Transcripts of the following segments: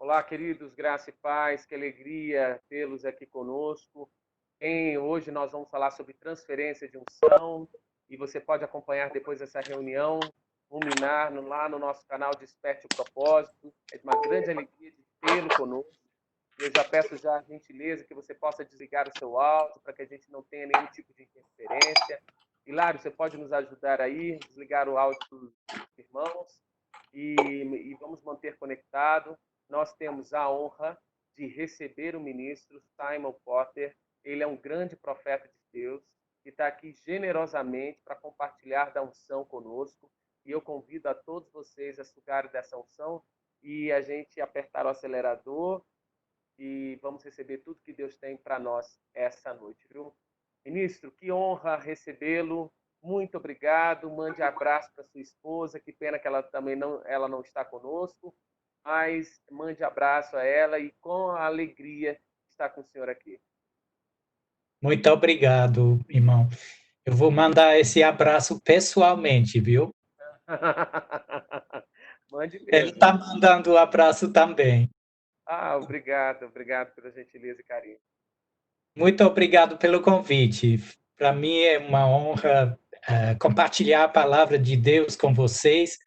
Olá, queridos, graça e paz, que alegria tê-los aqui conosco. Hoje nós vamos falar sobre transferência de unção e você pode acompanhar depois dessa reunião, ruminar lá no nosso canal Desperte o Propósito. É de uma grande alegria de tê-lo conosco. Eu já peço já a gentileza que você possa desligar o seu áudio para que a gente não tenha nenhum tipo de interferência. Hilário, você pode nos ajudar aí, desligar o áudio dos irmãos e vamos manter conectado. Nós temos a honra de receber o ministro Simon Potter. Ele é um grande profeta de Deus que está aqui generosamente para compartilhar da unção conosco. E eu convido a todos vocês a sugarem dessa unção e a gente apertar o acelerador e vamos receber tudo que Deus tem para nós essa noite, viu? Ministro, que honra recebê-lo. Muito obrigado. Mande abraço para sua esposa. Que pena que ela não está conosco, mas mande abraço a ela e com a alegria estar com o senhor aqui. Muito obrigado, irmão. Eu vou mandar esse abraço pessoalmente, viu? Mande Ele mesmo. está mandando o abraço também. Obrigado pela gentileza e carinho. Muito obrigado pelo convite. Para mim é uma honra compartilhar a palavra de Deus com vocês,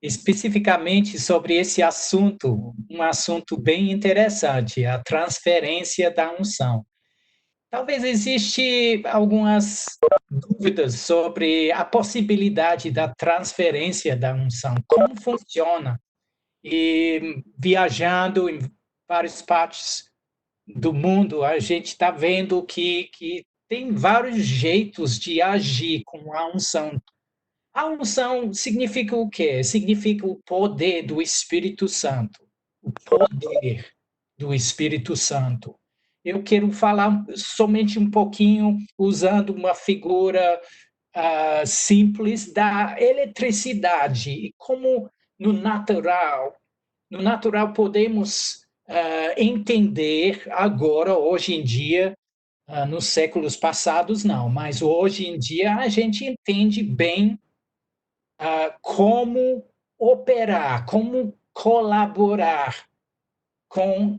especificamente sobre esse assunto, um assunto bem interessante, a transferência da unção. Talvez existe algumas dúvidas sobre a possibilidade da transferência da unção, como funciona. E viajando em várias partes do mundo, a gente está vendo que tem vários jeitos de agir com a unção. A unção significa o quê? Significa o poder do Espírito Santo. O poder do Espírito Santo. Eu quero falar somente um pouquinho, usando uma figura simples da eletricidade, e como no natural podemos entender agora, hoje em dia, nos séculos passados não, mas hoje em dia a gente entende bem como operar, como colaborar com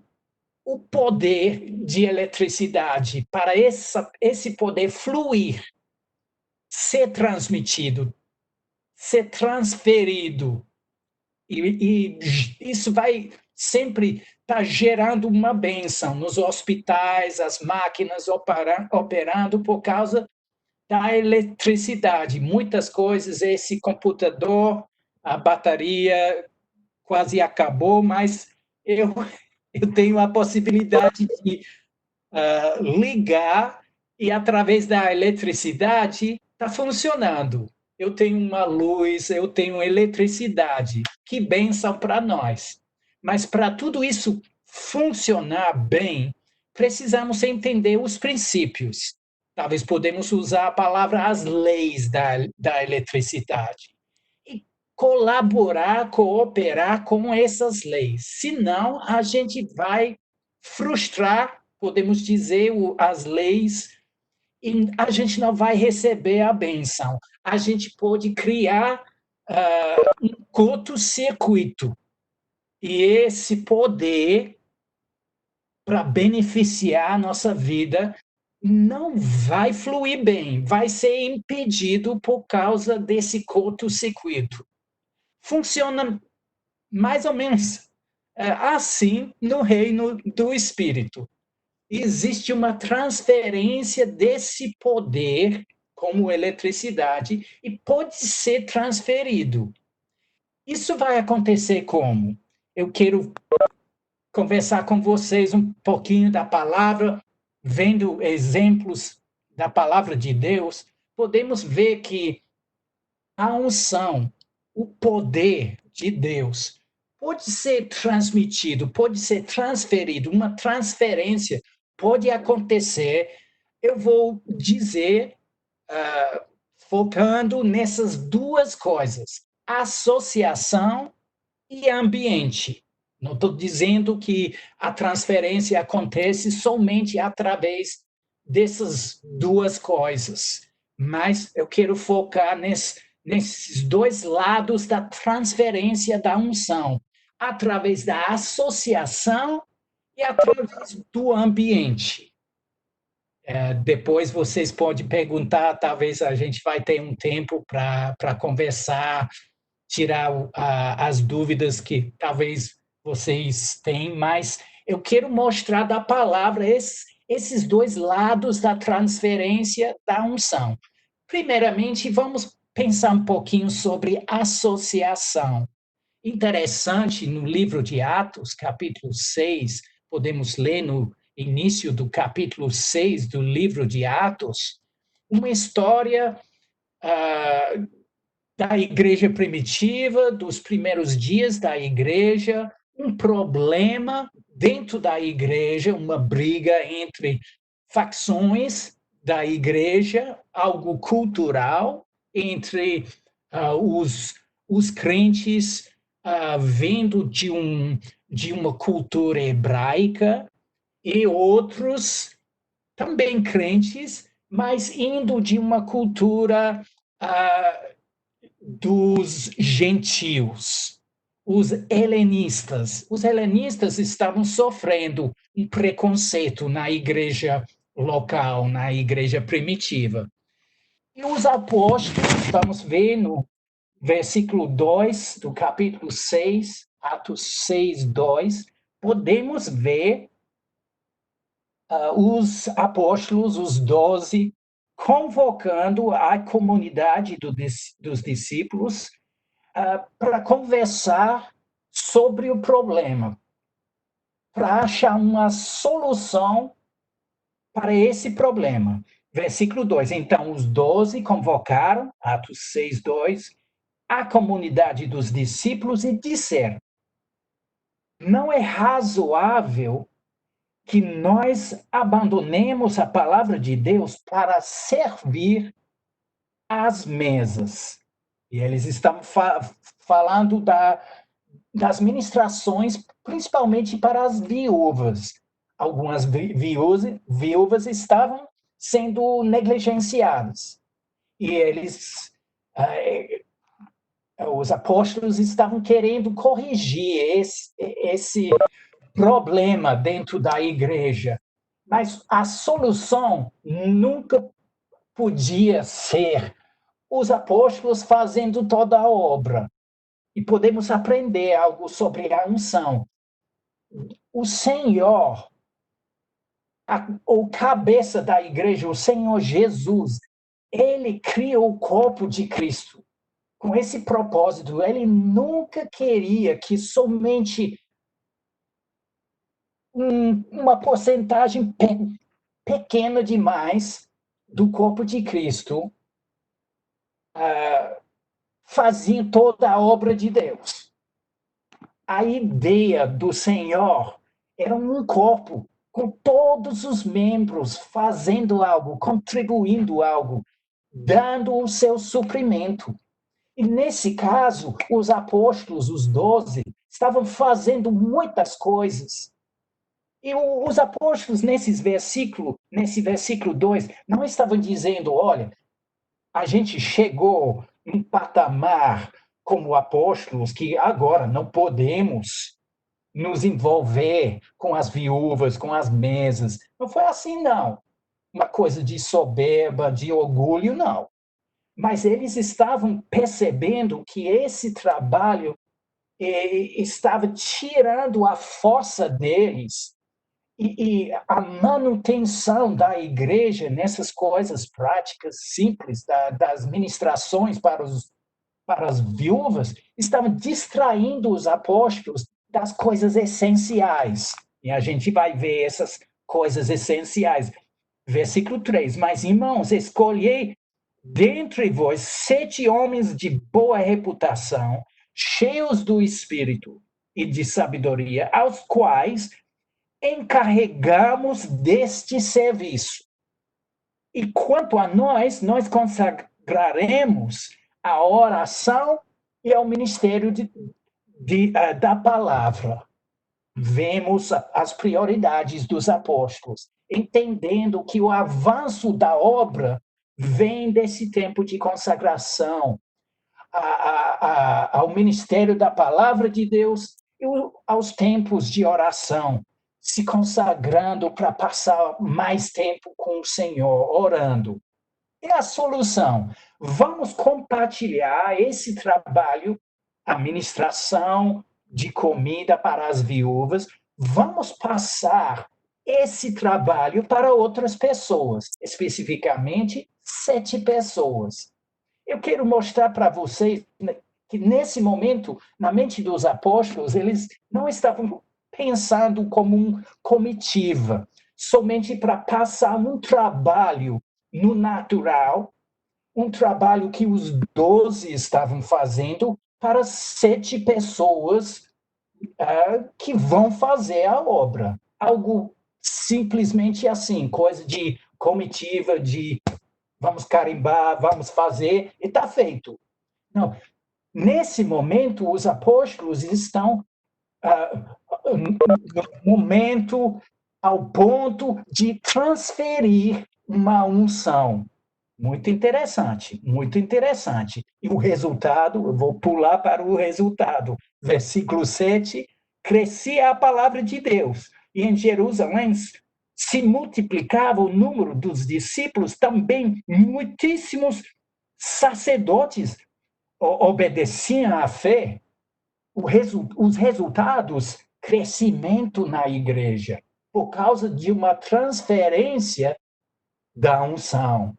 o poder de eletricidade para esse poder fluir, ser transmitido, ser transferido. E isso vai sempre estar gerando uma bênção nos hospitais, as máquinas operando por causa da eletricidade. Muitas coisas, esse computador, a bateria quase acabou, mas eu, eu tenho a possibilidade de ligar e, através da eletricidade, está funcionando. Eu tenho uma luz, eu tenho eletricidade. Que bênção para nós. Mas para tudo isso funcionar bem, precisamos entender os princípios. Talvez podemos usar a palavra as leis da eletricidade. E colaborar, cooperar com essas leis. Senão, a gente vai frustrar, podemos dizer, as leis, e a gente não vai receber a benção. A gente pode criar um curto-circuito. E esse poder, para beneficiar a nossa vida, não vai fluir bem, vai ser impedido por causa desse curto-circuito. Funciona mais ou menos assim no reino do Espírito. Existe uma transferência desse poder, como eletricidade, e pode ser transferido. Isso vai acontecer como? Eu quero conversar com vocês um pouquinho da palavra, vendo exemplos da palavra de Deus, podemos ver que a unção, o poder de Deus, pode ser transmitido, pode ser transferido, uma transferência pode acontecer. Eu vou dizer, focando nessas duas coisas, associação e ambiente. Não estou dizendo que a transferência acontece somente através dessas duas coisas, mas eu quero focar nesses dois lados da transferência da unção. através da associação e através do ambiente. Depois vocês podem perguntar, talvez a gente vai ter um tempo para conversar, tirar as dúvidas que talvez vocês têm, mas eu quero mostrar da palavra esses dois lados da transferência da unção. Primeiramente, vamos pensar um pouquinho sobre associação. Interessante, no livro de Atos, capítulo 6, podemos ler no início do capítulo 6 do livro de Atos, uma história da igreja primitiva, dos primeiros dias da igreja, um problema dentro da igreja, uma briga entre facções da igreja, algo cultural entre os crentes vindo de uma cultura hebraica e outros também crentes, mas indo de uma cultura dos gentios, os helenistas. Os helenistas estavam sofrendo um preconceito na igreja local, na igreja primitiva. E os apóstolos, vamos ver no versículo 2 do capítulo 6, Atos 6, 2, podemos ver os apóstolos, os 12, convocando a comunidade dos discípulos para conversar sobre o problema, para achar uma solução para esse problema. Versículo 2. Então, os 12 convocaram, Atos 6, 2, a comunidade dos discípulos e disseram: não é razoável que nós abandonemos a palavra de Deus para servir às mesas. E eles estão falando das ministrações, principalmente para as viúvas. Algumas viúvas estavam sendo negligenciadas. E os apóstolos estavam querendo corrigir esse problema dentro da igreja. Mas a solução nunca podia ser os apóstolos fazendo toda a obra. E podemos aprender algo sobre a unção. O Senhor, o cabeça da igreja, o Senhor Jesus, ele criou o corpo de Cristo. Com esse propósito, ele nunca queria que somente uma porcentagem pequena demais do corpo de Cristo fazia toda a obra de Deus. A ideia do Senhor era um corpo com todos os membros fazendo algo, contribuindo algo, dando o seu suprimento. E nesse caso, os apóstolos, os 12, estavam fazendo muitas coisas. E os apóstolos, nesse versículo 2, não estavam dizendo, olha, a gente chegou em um patamar como apóstolos que agora não podemos nos envolver com as viúvas, com as mesas. Não foi assim, não. Uma coisa de soberba, de orgulho, não. Mas eles estavam percebendo que esse trabalho estava tirando a força deles e a manutenção da igreja nessas coisas práticas, simples, das ministrações para as viúvas, estavam distraindo os apóstolos das coisas essenciais. E a gente vai ver essas coisas essenciais. Versículo 3. Mas, irmãos, escolhei dentre vós 7 homens de boa reputação, cheios do Espírito e de sabedoria, aos quais encarregamos deste serviço. E quanto a nós consagraremos a oração e ao ministério da palavra. Vemos as prioridades dos apóstolos, entendendo que o avanço da obra vem desse tempo de consagração ao ministério da palavra de Deus aos tempos de oração, se consagrando para passar mais tempo com o Senhor, orando. E a solução? Vamos compartilhar esse trabalho, administração de comida para as viúvas, vamos passar esse trabalho para outras pessoas, especificamente 7 pessoas. Eu quero mostrar para vocês que, nesse momento, na mente dos apóstolos, eles não estavam pensando como uma comitiva, somente para passar um trabalho no natural, um trabalho que os 12 estavam fazendo para 7 pessoas que vão fazer a obra. Algo simplesmente assim, coisa de comitiva, de vamos carimbar, vamos fazer, e está feito. Não. Nesse momento, os apóstolos estão no momento, ao ponto de transferir uma unção. Muito interessante, muito interessante. E o resultado, eu vou pular para o resultado. Versículo 7, crescia a palavra de Deus, e em Jerusalém se multiplicava o número dos discípulos, também muitíssimos sacerdotes obedeciam à fé. Os resultados, crescimento na igreja, por causa de uma transferência da unção.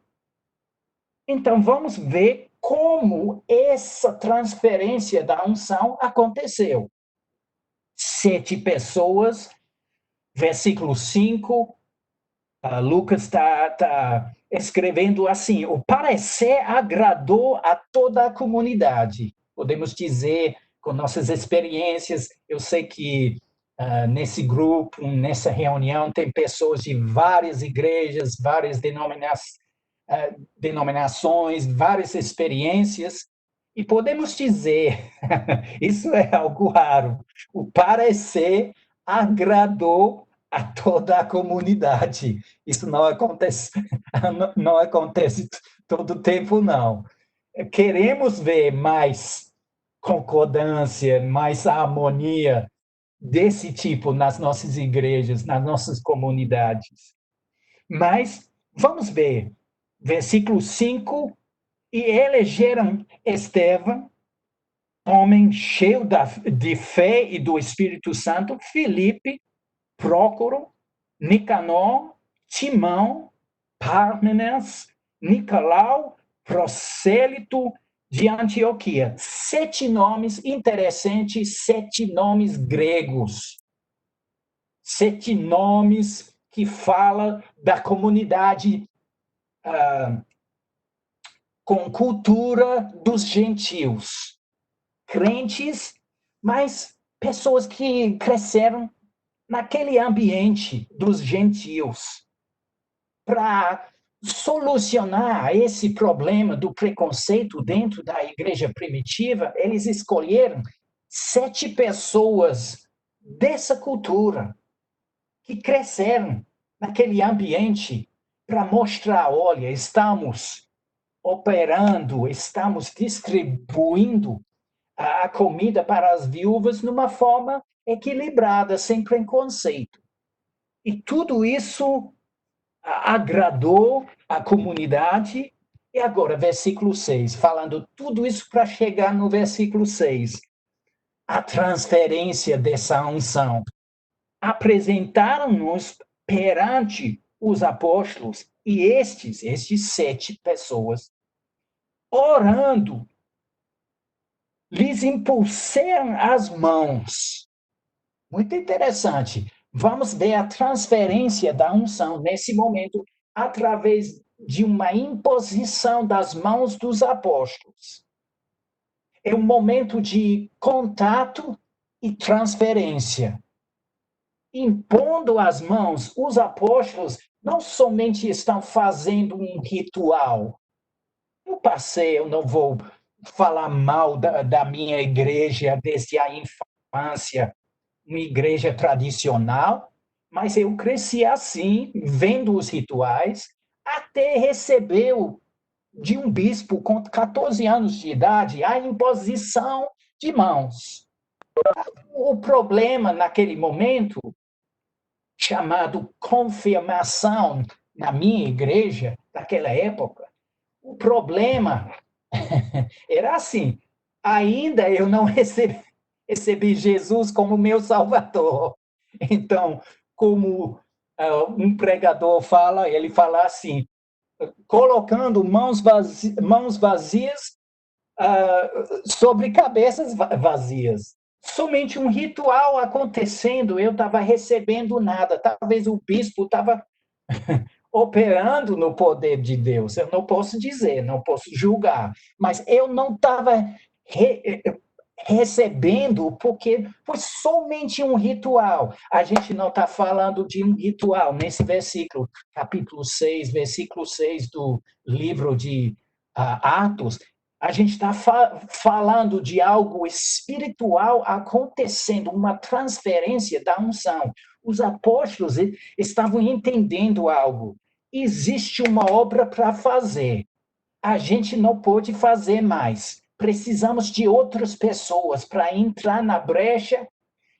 Então, vamos ver como essa transferência da unção aconteceu. 7 pessoas, versículo 5, Lucas está escrevendo assim: o parecer agradou a toda a comunidade. Podemos dizer, com nossas experiências, eu sei que nesse grupo, nessa reunião, tem pessoas de várias igrejas, várias denominações, várias experiências, e podemos dizer, isso é algo raro, o parecer agradou a toda a comunidade. Isso não acontece, não acontece todo tempo, não. Queremos ver mais concordância, mais harmonia desse tipo nas nossas igrejas, nas nossas comunidades. Mas vamos ver, versículo 5, e elegeram Estevão, homem cheio de fé e do Espírito Santo, Filipe, Prócoro, Nicanor, Timão, Pármenas, Nicolau, prosélito de Antioquia. 7 nomes interessantes, 7 nomes gregos. 7 nomes que falam da comunidade com cultura dos gentios. Crentes, mas pessoas que cresceram naquele ambiente dos gentios. Para solucionar esse problema do preconceito dentro da igreja primitiva, eles escolheram 7 pessoas dessa cultura que cresceram naquele ambiente para mostrar, olha, estamos operando, estamos distribuindo a comida para as viúvas numa forma equilibrada, sem preconceito. E tudo isso agradou a comunidade. E agora, versículo 6, falando tudo isso para chegar no versículo 6, a transferência dessa unção. Apresentaram-nos perante os apóstolos e estes 7 pessoas, orando, lhes impulsaram as mãos. Muito interessante. Vamos ver a transferência da unção nesse momento através de uma imposição das mãos dos apóstolos. É um momento de contato e transferência. Impondo as mãos, os apóstolos não somente estão fazendo um ritual. Eu não vou falar mal da minha igreja desde a infância, uma igreja tradicional, mas eu cresci assim, vendo os rituais, até receber de um bispo com 14 anos de idade a imposição de mãos. O problema naquele momento, chamado confirmação na minha igreja, naquela época, o problema era assim, ainda eu não recebi Jesus como meu Salvador. Então, como um pregador fala, ele fala assim, colocando mãos vazias sobre cabeças vazias. Somente um ritual acontecendo, eu estava recebendo nada. Talvez o bispo estava operando no poder de Deus. Eu não posso dizer, não posso julgar, mas eu não estava recebendo porque foi somente um ritual. A gente não está falando de um ritual nesse versículo, capítulo 6, versículo 6 do livro de Atos. A gente está falando de algo espiritual acontecendo, uma transferência da unção. Os apóstolos estavam entendendo algo. Existe uma obra para fazer. A gente não pode fazer mais. Precisamos de outras pessoas para entrar na brecha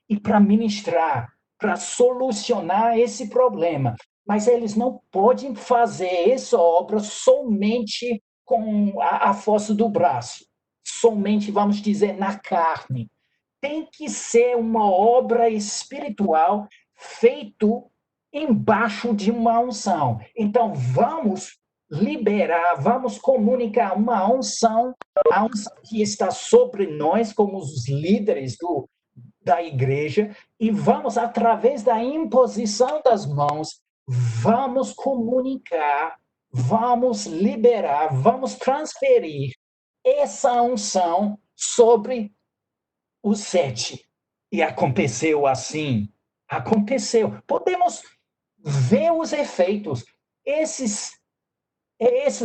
e para ministrar, para solucionar esse problema. Mas eles não podem fazer essa obra somente com a força do braço, somente, vamos dizer, na carne. Tem que ser uma obra espiritual feito embaixo de uma unção. Então, vamos liberar, vamos comunicar uma unção, a unção que está sobre nós, como os líderes da igreja, e vamos, através da imposição das mãos, vamos comunicar, vamos liberar, vamos transferir essa unção sobre os 7. E aconteceu assim. Aconteceu. Podemos ver os efeitos. Essas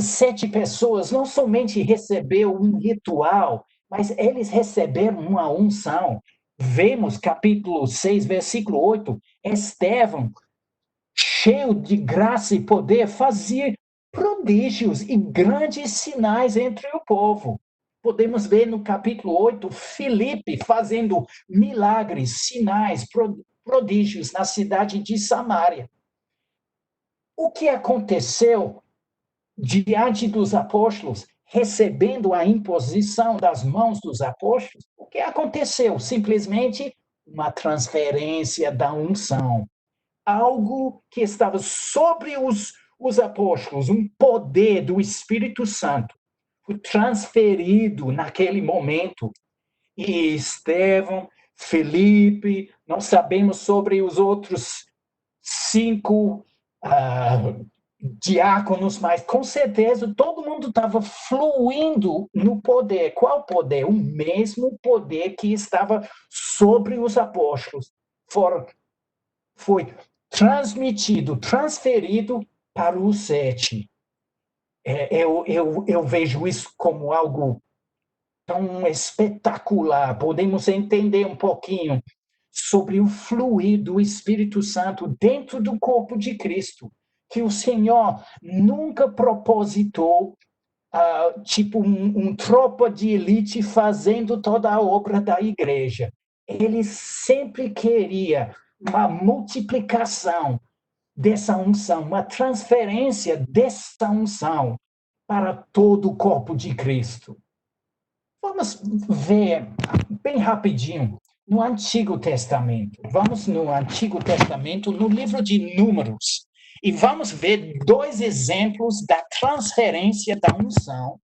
7 pessoas não somente receberam um ritual, mas eles receberam uma unção. Vemos capítulo 6, versículo 8, Estevão, cheio de graça e poder, fazia prodígios e grandes sinais entre o povo. Podemos ver no capítulo 8, Filipe fazendo milagres, sinais, prodígios na cidade de Samaria. O que aconteceu diante dos apóstolos, recebendo a imposição das mãos dos apóstolos? O que aconteceu? Simplesmente uma transferência da unção. Algo que estava sobre os apóstolos, um poder do Espírito Santo, foi transferido naquele momento. E Estevão, Felipe, não sabemos sobre os outros 5 diáconos, mas com certeza todo mundo estava fluindo no poder. Qual poder? O mesmo poder que estava sobre os apóstolos. Foi transmitido, transferido para os 7. Eu vejo isso como algo tão espetacular. Podemos entender um pouquinho sobre o fluir do Espírito Santo dentro do corpo de Cristo, que o Senhor nunca propositou tipo um tropa de elite fazendo toda a obra da igreja. Ele sempre queria uma multiplicação dessa unção, uma transferência dessa unção para todo o corpo de Cristo. Vamos ver bem rapidinho no Antigo Testamento. Vamos no Antigo Testamento, no livro de Números, e vamos ver 2 exemplos da transferência da unção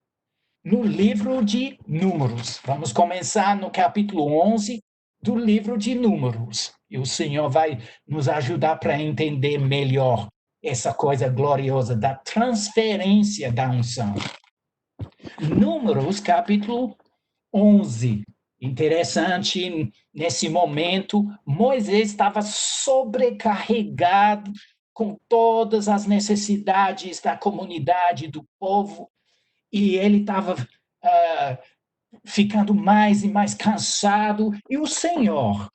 no livro de Números. Vamos começar no capítulo 11 do livro de Números. E o Senhor vai nos ajudar para entender melhor essa coisa gloriosa da transferência da unção. Números, capítulo 11. Interessante, nesse momento, Moisés estava sobrecarregado com todas as necessidades da comunidade, do povo, e ele estava ficando mais e mais cansado, e o Senhor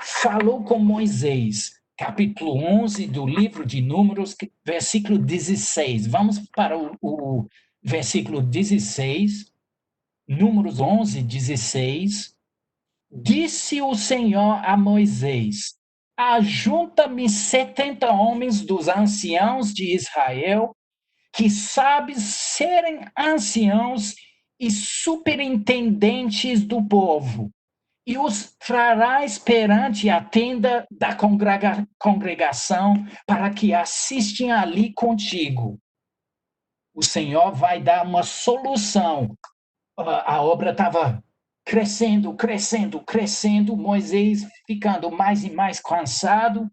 falou com Moisés, capítulo 11 do livro de Números, versículo 16. Vamos para o versículo 16, Números 11, 16. Disse o Senhor a Moisés: Ajunta-me 70 homens dos anciãos de Israel, que sabem serem anciãos e superintendentes do povo, e os trarás perante a tenda da congregação, para que assistem ali contigo. O Senhor vai dar uma solução. A obra estava crescendo, crescendo, crescendo, Moisés ficando mais e mais cansado,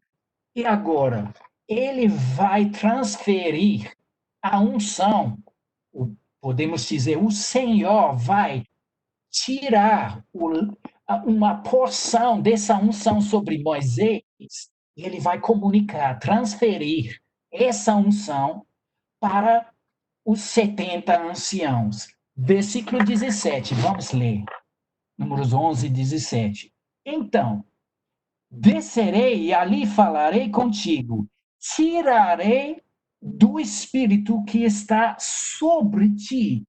e agora ele vai transferir a unção, podemos dizer, o Senhor vai tirar uma porção dessa unção sobre Moisés, e ele vai comunicar, transferir essa unção para os 70 anciãos. Versículo 17, vamos ler. Números 11 e 17. Então, descerei e ali falarei contigo, tirarei do Espírito que está sobre ti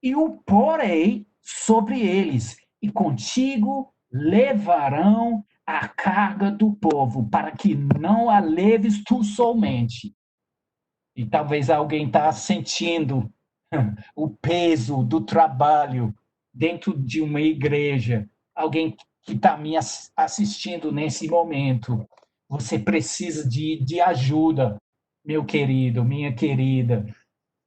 e o porei sobre eles, e contigo levarão a carga do povo, para que não a leves tu somente. E talvez alguém está sentindo o peso do trabalho dentro de uma igreja. Alguém que está me assistindo nesse momento. Você precisa de ajuda, meu querido, minha querida.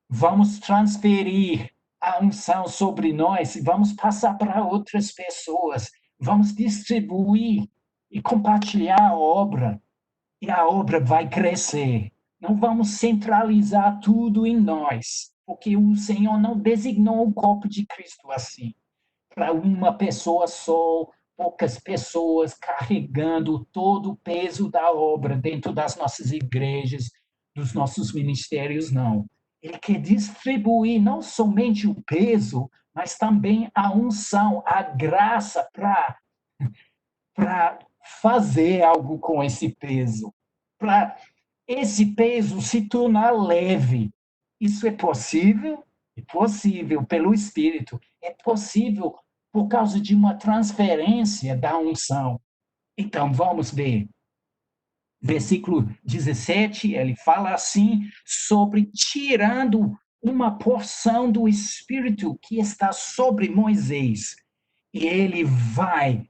Vamos transferir a unção sobre nós e vamos passar para outras pessoas. Vamos distribuir e compartilhar a obra. E a obra vai crescer. Não vamos centralizar tudo em nós, porque o Senhor não designou o corpo de Cristo assim, para uma pessoa só, poucas pessoas carregando todo o peso da obra dentro das nossas igrejas, dos nossos ministérios, não. Ele quer distribuir não somente o peso, mas também a unção, a graça para fazer algo com esse peso, para esse peso se tornar leve. Isso é possível? É possível pelo Espírito. É possível por causa de uma transferência da unção. Então, vamos ver. Versículo 17, ele fala assim sobre tirando uma porção do Espírito que está sobre Moisés. E ele vai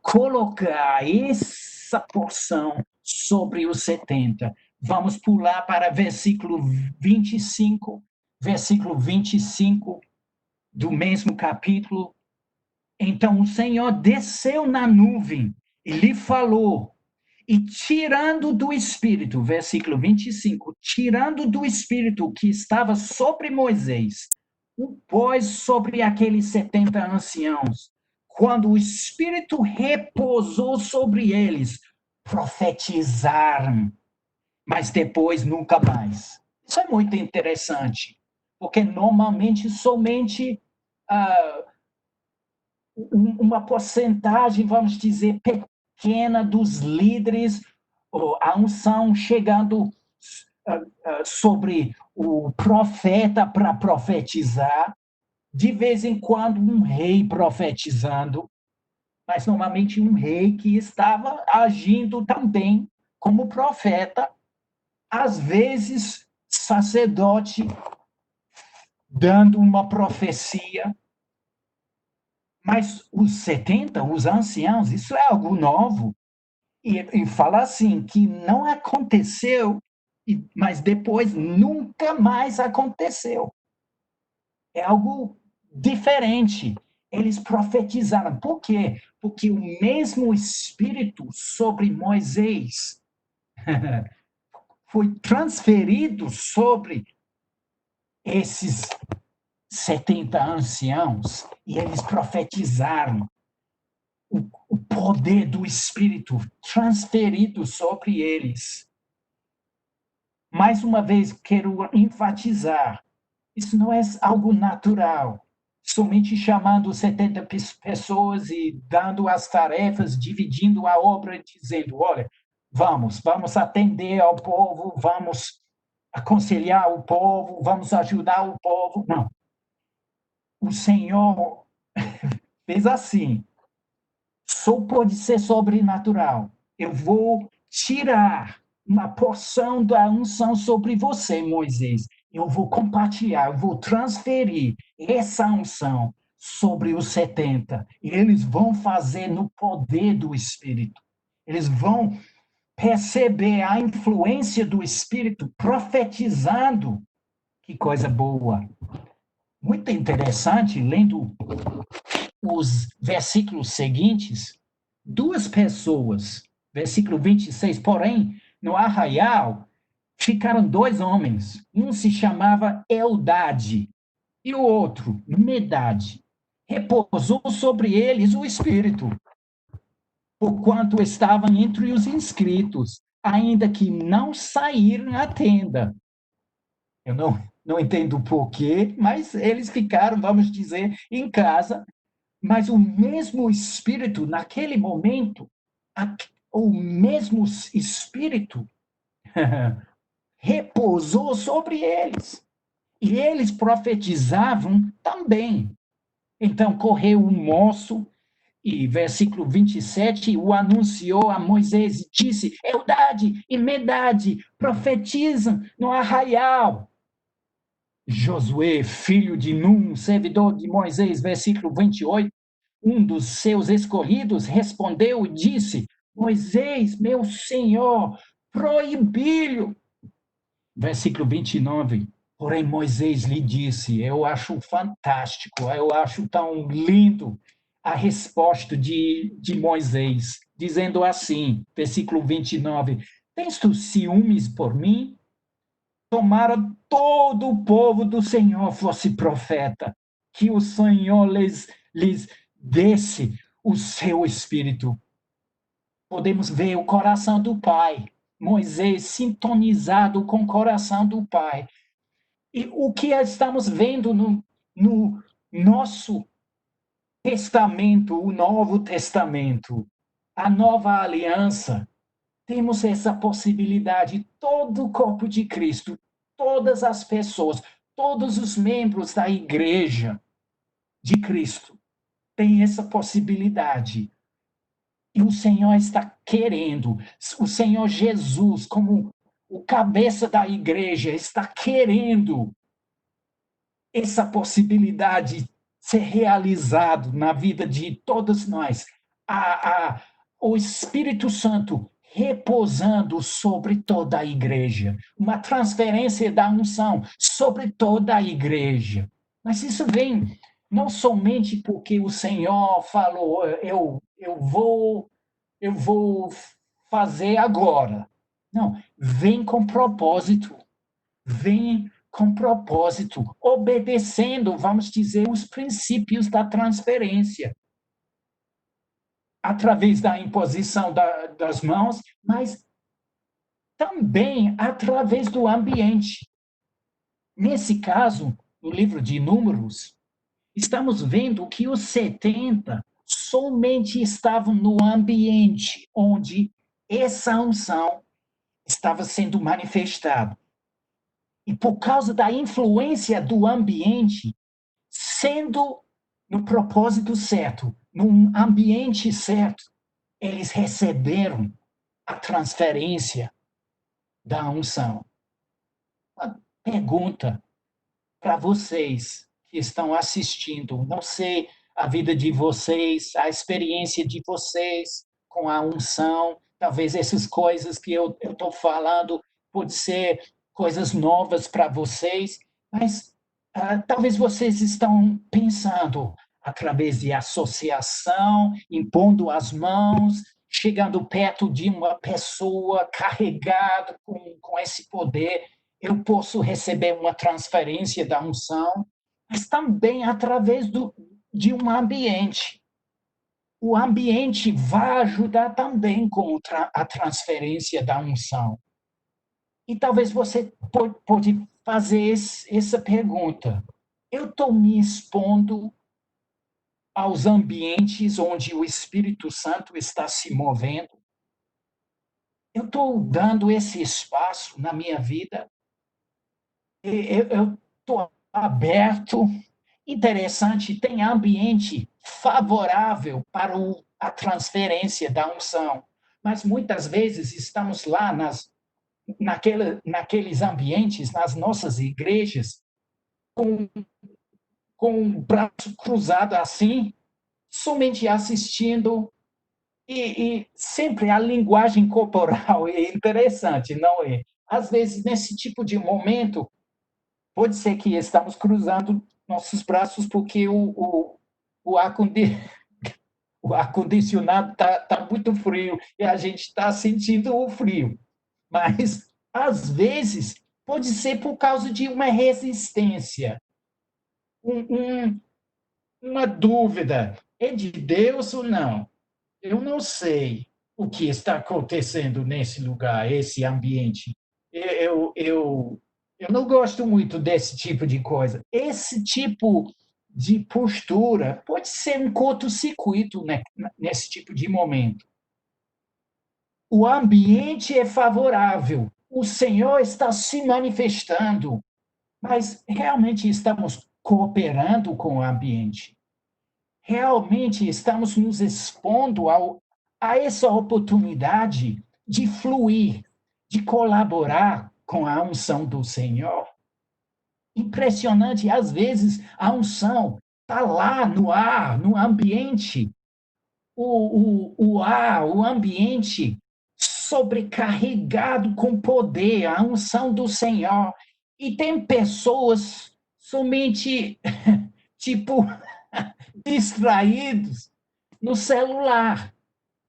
colocar essa porção sobre os 70. Vamos pular para versículo 25, versículo 25 do mesmo capítulo. Então o Senhor desceu na nuvem e lhe falou, e tirando do Espírito, versículo 25, tirando do Espírito que estava sobre Moisés, o pôs sobre aqueles 70 anciãos. Quando o Espírito repousou sobre eles, profetizaram, mas depois nunca mais. Isso é muito interessante, porque normalmente somente uma porcentagem, vamos dizer, pequena dos líderes, a unção chegando sobre o profeta para profetizar, de vez em quando um rei profetizando, mas normalmente um rei que estava agindo também como profeta, às vezes sacerdote dando uma profecia. Mas os 70, os anciãos, isso é algo novo. E fala assim, que não aconteceu, mas depois nunca mais aconteceu. É algo diferente. Eles profetizaram. Por quê? Porque o mesmo Espírito sobre Moisés foi transferido sobre esses 70 anciãos e eles profetizaram. O poder do Espírito transferido sobre eles. Mais uma vez, quero enfatizar, isso não é algo natural, somente chamando 70 pessoas e dando as tarefas, dividindo a obra, dizendo, olha, vamos atender ao povo, vamos aconselhar o povo, vamos ajudar o povo. Não. O Senhor fez assim. Só pode ser sobrenatural. Eu vou tirar uma porção da unção sobre você, Moisés. Eu vou compartilhar, eu vou transferir essa unção sobre os 70. E eles vão fazer no poder do Espírito. Eles vão perceber a influência do Espírito profetizando. Que coisa boa. Muito interessante, lendo os versículos seguintes, duas pessoas, versículo 26, porém, no arraial ficaram dois homens, um se chamava Eldade e o outro Medade. Repousou sobre eles o Espírito, porquanto estavam entre os inscritos, ainda que não saíram à tenda. Eu não entendo o porquê, mas eles ficaram, vamos dizer, em casa. Mas o mesmo Espírito, naquele momento, o mesmo Espírito repousou sobre eles. E eles profetizavam também. Então correu um moço, e versículo 27, o anunciou a Moisés e disse: Eldade e Medade profetizam no arraial. Josué, filho de Num, servidor de Moisés, versículo 28, um dos seus escolhidos respondeu e disse: Moisés, meu senhor, proibi-lo. Versículo 29. Porém, Moisés lhe disse: Eu acho fantástico, eu acho tão lindo a resposta de Moisés, dizendo assim, versículo 29, tens tu ciúmes por mim? Tomara todo o povo do Senhor fosse profeta, que o Senhor lhes desse o seu espírito. Podemos ver o coração do Pai, Moisés sintonizado com o coração do Pai. E o que estamos vendo no nosso Testamento, o Novo Testamento, a nova aliança, temos essa possibilidade, todo o corpo de Cristo, todas as pessoas, todos os membros da igreja de Cristo têm essa possibilidade. E o Senhor está querendo, o Senhor Jesus, como o cabeça da igreja, está querendo essa possibilidade ser realizado na vida de todos nós. O Espírito Santo repousando sobre toda a igreja, uma transferência da unção sobre toda a igreja. Mas isso vem não somente porque o Senhor falou, eu vou fazer agora. Não, vem com propósito. Vem com propósito, obedecendo, vamos dizer, os princípios da transferência, através da imposição das mãos, mas também através do ambiente. Nesse caso, no livro de Números, estamos vendo que os 70 somente estavam no ambiente onde essa unção estava sendo manifestada. E por causa da influência do ambiente, sendo no propósito certo, num ambiente certo, eles receberam a transferência da unção. Uma pergunta para vocês que estão assistindo, não sei a vida de vocês, a experiência de vocês com a unção, talvez essas coisas que eu estou falando pode ser coisas novas para vocês, mas talvez vocês estão pensando através de associação, impondo as mãos, chegando perto de uma pessoa carregada com esse poder, eu posso receber uma transferência da unção, mas também através de um ambiente. O ambiente vai ajudar também com a transferência da unção. E talvez você pode fazer essa pergunta. Eu estou me expondo aos ambientes onde o Espírito Santo está se movendo? Eu estou dando esse espaço na minha vida? Eu estou aberto? Interessante, tem ambiente favorável para a transferência da unção. Mas muitas vezes estamos lá naqueles ambientes, nas nossas igrejas, com o braço cruzado assim, somente assistindo, e sempre a linguagem corporal é interessante, não é? Às vezes, nesse tipo de momento, pode ser que estamos cruzando nossos braços porque o ar-condicionado tá muito frio e a gente está sentindo o frio. Mas, às vezes, pode ser por causa de uma resistência, um, uma dúvida. É de Deus ou não? Eu não sei o que está acontecendo nesse lugar, esse ambiente. Eu não gosto muito desse tipo de coisa. Esse tipo de postura pode ser um curto-circuito, né, nesse tipo de momento. O ambiente é favorável, o Senhor está se manifestando, mas realmente estamos cooperando com o ambiente. Realmente estamos nos expondo a essa oportunidade de fluir, de colaborar com a unção do Senhor. Impressionante, às vezes a unção está lá no ar, no ambiente, o ar, o ambiente sobrecarregado com poder, a unção do Senhor. E tem pessoas somente, tipo, distraídos no celular.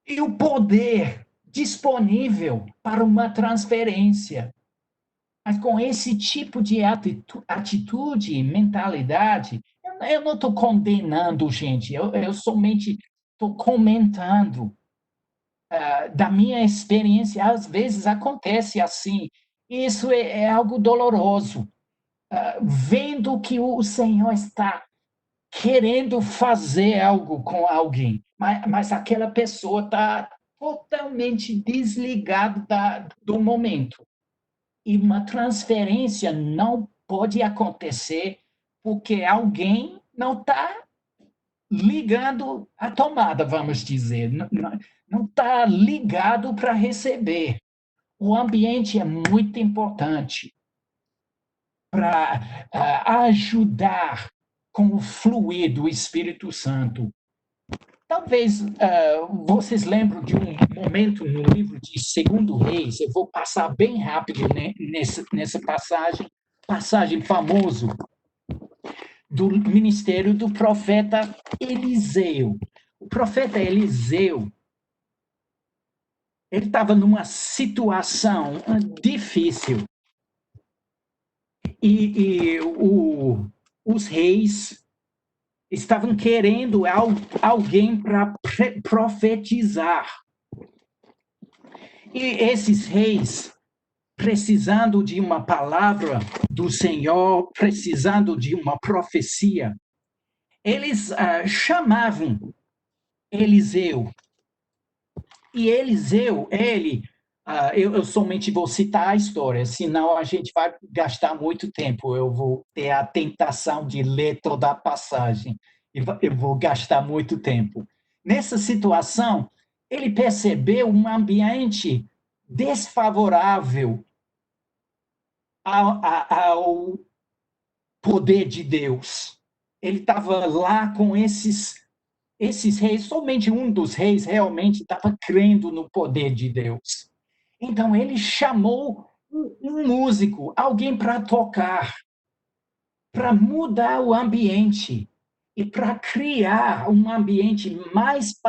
E o poder disponível para uma transferência. Mas com esse tipo de atitude, mentalidade, eu não estou condenando, gente, eu somente estou comentando da minha experiência. Às vezes acontece assim, isso é algo doloroso. Vendo que o Senhor está querendo fazer algo com alguém, mas aquela pessoa está totalmente desligada do momento. E uma transferência não pode acontecer porque alguém não está ligando a tomada, vamos dizer, não está ligado para receber. O ambiente é muito importante para ajudar com o fluir do Espírito Santo. Talvez vocês lembram de um momento no livro de Segundo Reis, eu vou passar bem rápido nessa passagem famosa do ministério do profeta Eliseu. O profeta Eliseu, ele estava numa situação difícil e os reis estavam querendo alguém para profetizar. E esses reis, precisando de uma palavra do Senhor, precisando de uma profecia, eles chamavam Eliseu. E Eliseu, eu somente vou citar a história, senão a gente vai gastar muito tempo. Eu vou ter a tentação de ler toda a passagem e eu vou gastar muito tempo. Nessa situação, ele percebeu um ambiente desfavorável ao poder de Deus. Ele estava lá com esses reis, somente um dos reis realmente estava crendo no poder de Deus. Então, ele chamou um músico, alguém para tocar, para mudar o ambiente e para criar um ambiente mais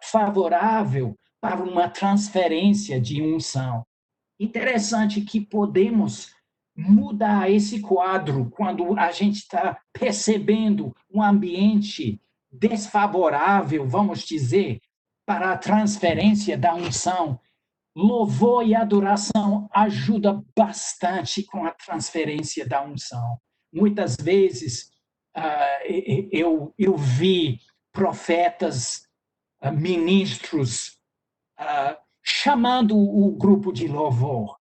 favorável para uma transferência de unção. Interessante que podemos mudar esse quadro quando a gente está percebendo um ambiente desfavorável, vamos dizer, para a transferência da unção. Louvor e adoração ajuda bastante com a transferência da unção. Muitas vezes eu vi profetas, ministros, chamando o grupo de louvor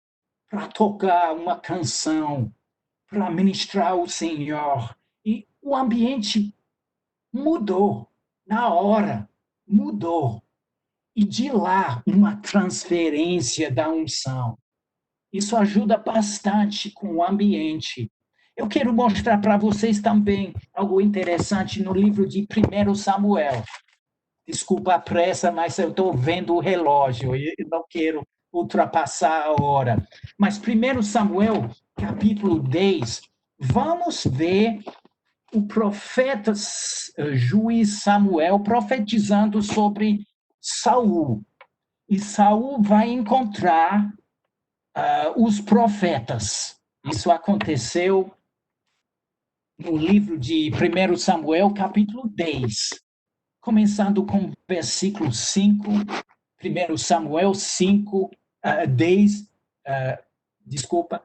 para tocar uma canção, para ministrar o Senhor. E o ambiente mudou. na hora, mudou. E de lá, uma transferência da unção. Isso ajuda bastante com o ambiente. Eu quero mostrar para vocês também algo interessante no livro de 1 Samuel. Desculpa a pressa, mas eu estou vendo o relógio e não quero ultrapassar a hora. Mas 1 Samuel, capítulo 10, vamos ver o profeta juiz Samuel profetizando sobre Saul. E Saul vai encontrar os profetas. Isso aconteceu no livro de 1 Samuel, capítulo 10, começando com o versículo 5, 1 Samuel 5, 10, desculpa,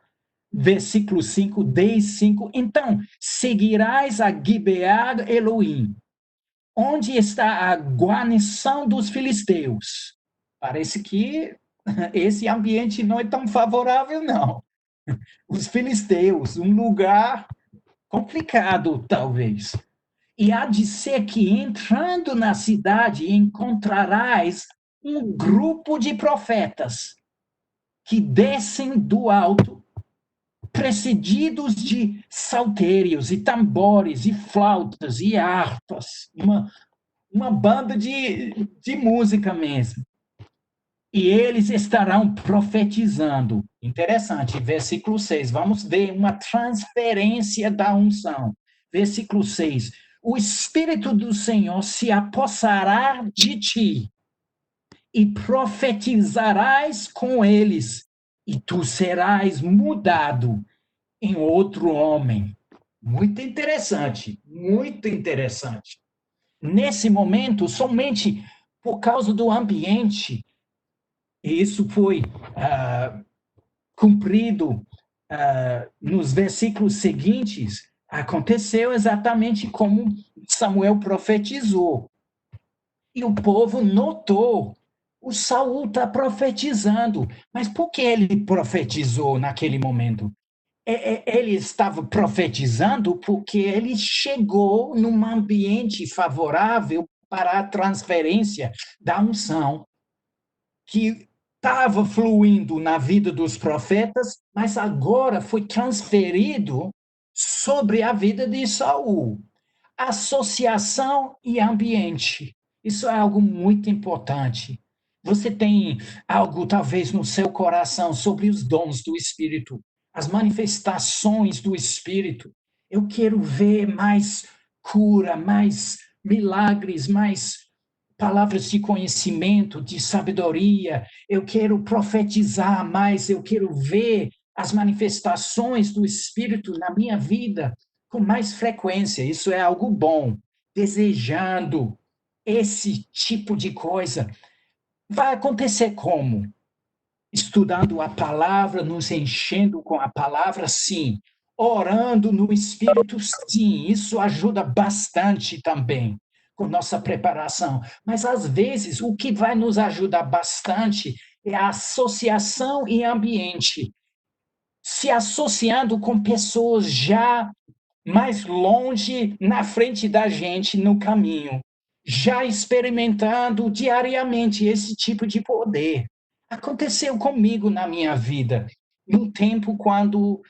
versículo 5, 10, 5. Então, seguirás a Gibeá Elohim, onde está a guarnição dos filisteus. Parece que esse ambiente não é tão favorável, não. Os filisteus, um lugar complicado, talvez. E há de ser que, entrando na cidade, encontrarás um grupo de profetas que descem do alto, precedidos de saltérios e tambores e flautas e harpas, uma banda de música mesmo. E eles estarão profetizando. Interessante, versículo 6. Vamos ver uma transferência da unção. Versículo 6. O Espírito do Senhor se apossará de ti, e profetizarás com eles, e tu serás mudado em outro homem. Muito interessante, muito interessante. Nesse momento, somente por causa do ambiente, e isso foi cumprido nos versículos seguintes, aconteceu exatamente como Samuel profetizou. E o povo notou, o Saul está profetizando. Mas por que ele profetizou naquele momento? Ele estava profetizando porque ele chegou num ambiente favorável para a transferência da unção, que estava fluindo na vida dos profetas, mas agora foi transferido sobre a vida de Saul. Associação e ambiente. Isso é algo muito importante. Você tem algo, talvez, no seu coração sobre os dons do Espírito, as manifestações do Espírito. Eu quero ver mais cura, mais milagres, mais palavras de conhecimento, de sabedoria. Eu quero profetizar mais, eu quero ver as manifestações do Espírito na minha vida com mais frequência. Isso é algo bom. Desejando esse tipo de coisa. Vai acontecer como? Estudando a palavra, nos enchendo com a palavra, sim. Orando no Espírito, sim. Isso ajuda bastante também com nossa preparação. Mas, às vezes, o que vai nos ajudar bastante é a associação e ambiente. Se associando com pessoas já mais longe na frente da gente no caminho, já experimentando diariamente esse tipo de poder. Aconteceu comigo na minha vida, num tempo quando,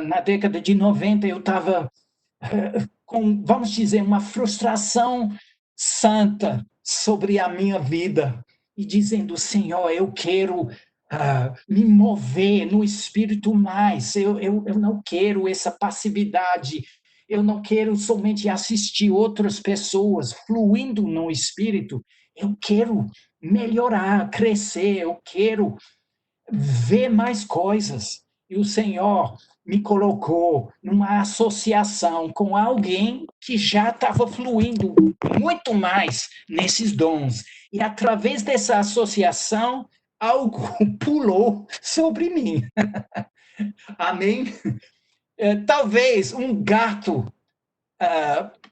na década de 90, eu estava com, vamos dizer, uma frustração santa sobre a minha vida, e dizendo, Senhor, eu quero me mover no Espírito mais, eu não quero essa passividade, eu não quero somente assistir outras pessoas fluindo no Espírito, eu quero melhorar, crescer, eu quero ver mais coisas. E o Senhor me colocou numa associação com alguém que já estava fluindo muito mais nesses dons. E através dessa associação, algo pulou sobre mim. Amém? Talvez um gato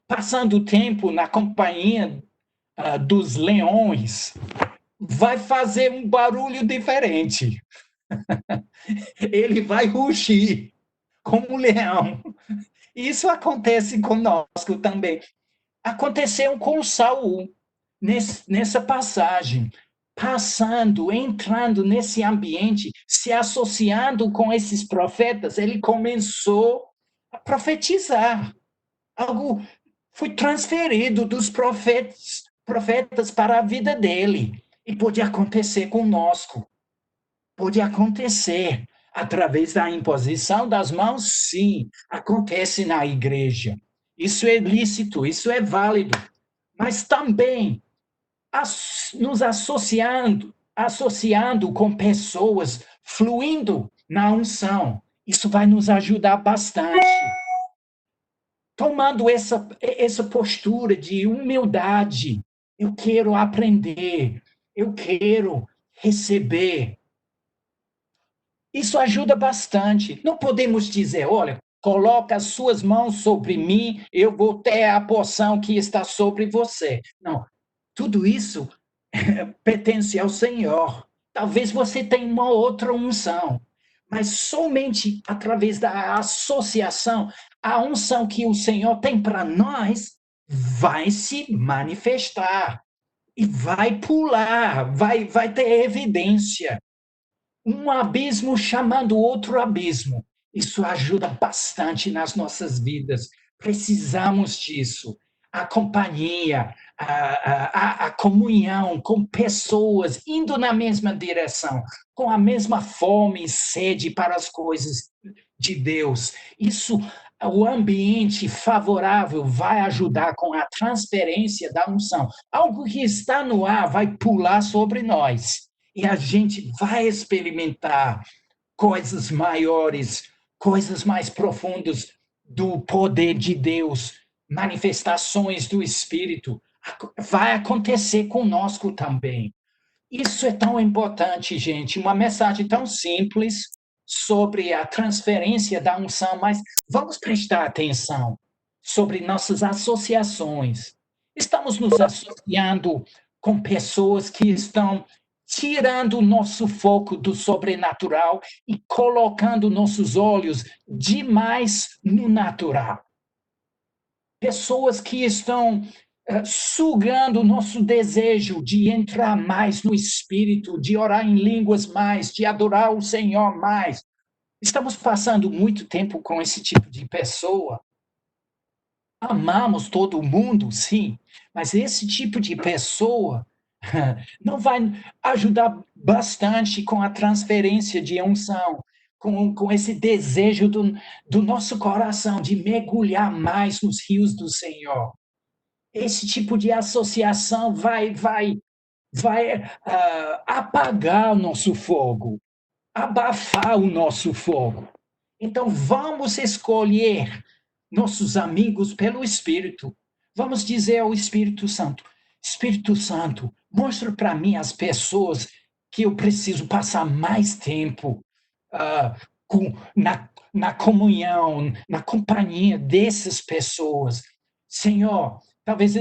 passando tempo na companhia dos leões vai fazer um barulho diferente. Ele vai rugir como um leão. Isso acontece conosco também. aconteceu com Saul, nessa passagem. Passando, entrando nesse ambiente, se associando com esses profetas, ele começou a profetizar. Algo foi transferido dos profetas para a vida dele. E pode acontecer conosco. Pode acontecer através da imposição das mãos, sim, acontece na igreja. Isso é lícito, isso é válido. Mas também nos associando com pessoas, fluindo na unção. Isso vai nos ajudar bastante. Tomando essa postura de humildade, eu quero aprender, eu quero receber. Isso ajuda bastante. Não podemos dizer, olha, coloca as suas mãos sobre mim, eu vou ter a porção que está sobre você. Não, tudo isso pertence ao Senhor. Talvez você tenha uma outra unção, mas somente através da associação, a unção que o Senhor tem para nós vai se manifestar e vai pular, vai ter evidência. Um abismo chamando outro abismo. Isso ajuda bastante nas nossas vidas. Precisamos disso. A companhia, a comunhão com pessoas indo na mesma direção, com a mesma fome e sede para as coisas de Deus. Isso, o ambiente favorável vai ajudar com a transferência da unção. Algo que está no ar vai pular sobre nós. E a gente vai experimentar coisas maiores, coisas mais profundas do poder de Deus, manifestações do Espírito. Vai acontecer conosco também. Isso é tão importante, gente. Uma mensagem tão simples sobre a transferência da unção, mas vamos prestar atenção sobre nossas associações. Estamos nos associando com pessoas que estão tirando o nosso foco do sobrenatural e colocando nossos olhos demais no natural. Pessoas que estão sugando o nosso desejo de entrar mais no Espírito, de orar em línguas mais, de adorar o Senhor mais. Estamos passando muito tempo com esse tipo de pessoa. Amamos todo mundo, sim, mas esse tipo de pessoa não vai ajudar bastante com a transferência de unção, com esse desejo do nosso coração de mergulhar mais nos rios do Senhor. Esse tipo de associação vai apagar o nosso fogo, abafar o nosso fogo. Então, vamos escolher nossos amigos pelo Espírito. Vamos dizer ao Espírito Santo, mostra para mim as pessoas que eu preciso passar mais tempo na comunhão, na companhia dessas pessoas. Senhor, talvez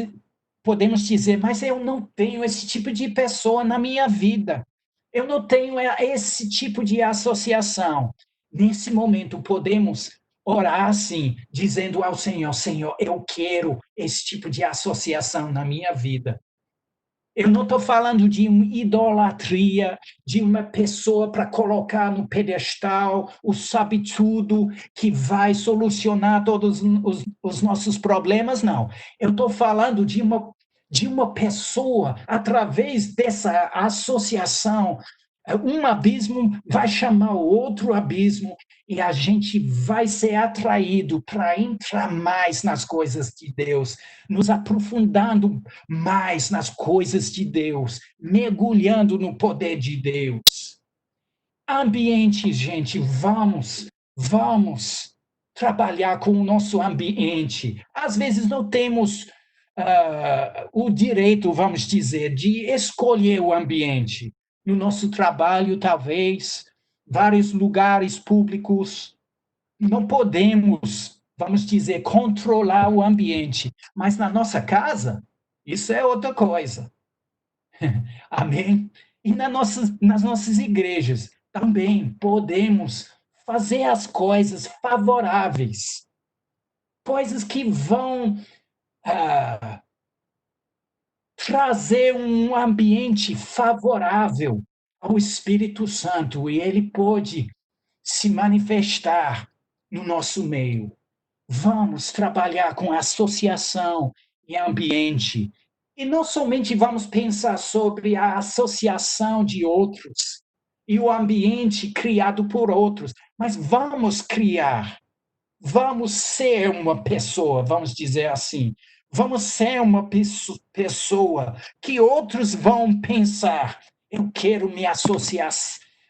podemos dizer, mas eu não tenho esse tipo de pessoa na minha vida. Eu não tenho esse tipo de associação. Nesse momento, podemos orar assim, dizendo ao Senhor, Senhor, eu quero esse tipo de associação na minha vida. Eu não estou falando de uma idolatria, de uma pessoa para colocar no pedestal, o sabe-tudo, que vai solucionar todos os nossos problemas, não. Eu estou falando de uma pessoa, através dessa associação, um abismo vai chamar o outro abismo e a gente vai ser atraído para entrar mais nas coisas de Deus, nos aprofundando mais nas coisas de Deus, mergulhando no poder de Deus. Ambiente, gente, vamos trabalhar com o nosso ambiente. Às vezes não temos o direito, vamos dizer, de escolher o ambiente. No nosso trabalho, talvez, vários lugares públicos, não podemos, vamos dizer, controlar o ambiente, mas na nossa casa, isso é outra coisa. Amém? E nas nossas igrejas também podemos fazer as coisas favoráveis, coisas que vão trazer um ambiente favorável ao Espírito Santo e ele pode se manifestar no nosso meio. Vamos trabalhar com associação e ambiente. E não somente vamos pensar sobre a associação de outros e o ambiente criado por outros, mas vamos criar, vamos ser uma pessoa, vamos dizer assim. Vamos ser uma pessoa que outros vão pensar. Eu quero me associar,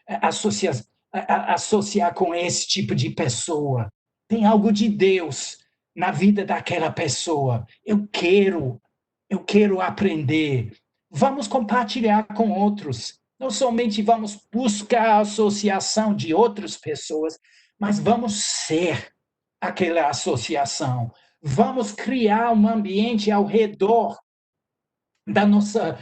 associar com esse tipo de pessoa. Tem algo de Deus na vida daquela pessoa. Eu quero aprender. Vamos compartilhar com outros. Não somente vamos buscar a associação de outras pessoas, mas vamos ser aquela associação. Vamos criar um ambiente ao redor da nossa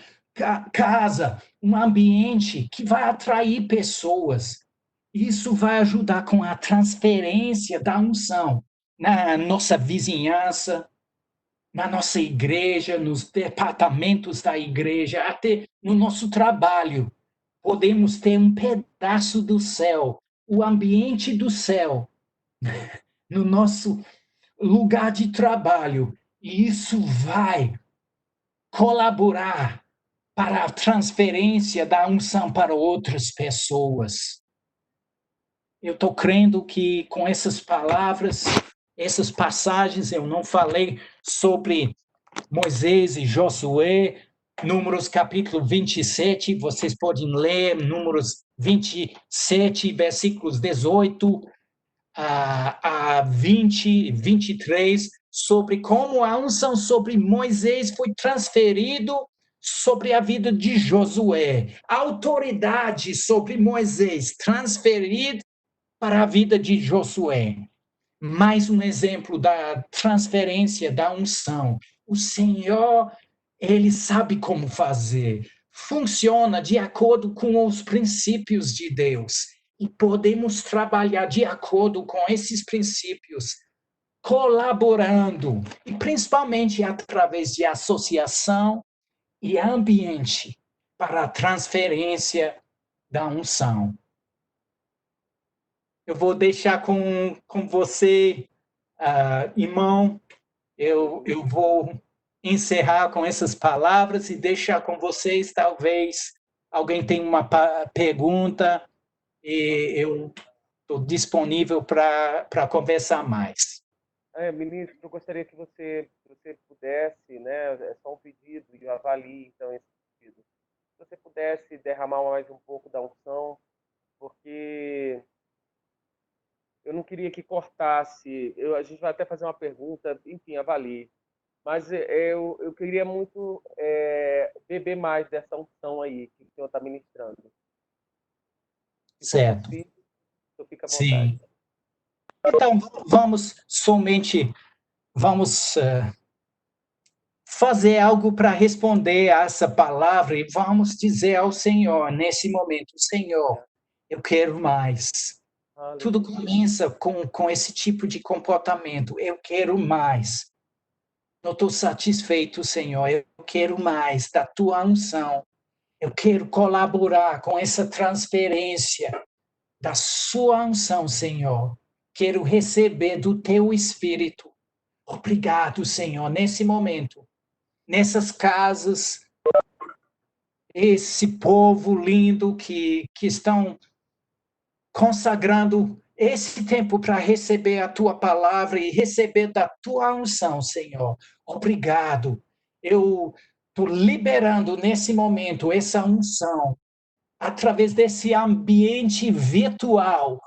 casa, um ambiente que vai atrair pessoas. Isso vai ajudar com a transferência da unção na nossa vizinhança, na nossa igreja, nos departamentos da igreja, até no nosso trabalho. Podemos ter um pedaço do céu, o ambiente do céu, no nosso lugar de trabalho. E isso vai colaborar para a transferência da unção para outras pessoas. Eu estou crendo que com essas palavras, essas passagens, eu não falei sobre Moisés e Josué, Números capítulo 27, vocês podem ler Números 27, versículos 18 a 20, 23, sobre como a unção sobre Moisés foi transferido sobre a vida de Josué. A autoridade sobre Moisés transferida para a vida de Josué. Mais um exemplo da transferência da unção. O Senhor, ele sabe como fazer. Funciona de acordo com os princípios de Deus. E podemos trabalhar de acordo com esses princípios, colaborando, e principalmente através de associação e ambiente para a transferência da unção. Eu vou deixar com você, irmão, eu vou encerrar com essas palavras e deixar com vocês, talvez alguém tenha uma pergunta, e eu estou disponível para conversar mais. Ministro, eu gostaria que você pudesse, né, é só um pedido e eu avalio, então, esse pedido. Se você pudesse derramar mais um pouco da unção, porque eu não queria que cortasse. A gente vai até fazer uma pergunta, enfim, avalie. Mas eu queria muito beber mais dessa unção aí que o senhor está ministrando. Se for Certo. possível, o senhor fica à vontade. Sim. Então, vamos fazer algo para responder a essa palavra e vamos dizer ao Senhor, nesse momento, Senhor, eu quero mais. Tudo começa com esse tipo de comportamento. Eu quero mais. Não estou satisfeito, Senhor. Eu quero mais da tua unção. Eu quero colaborar com essa transferência da sua unção, Senhor. Quero receber do teu Espírito. Obrigado, Senhor, nesse momento, nessas casas, esse povo lindo que estão consagrando esse tempo para receber a tua palavra e receber da tua unção, Senhor. Obrigado. Eu estou liberando nesse momento essa unção através desse ambiente virtual.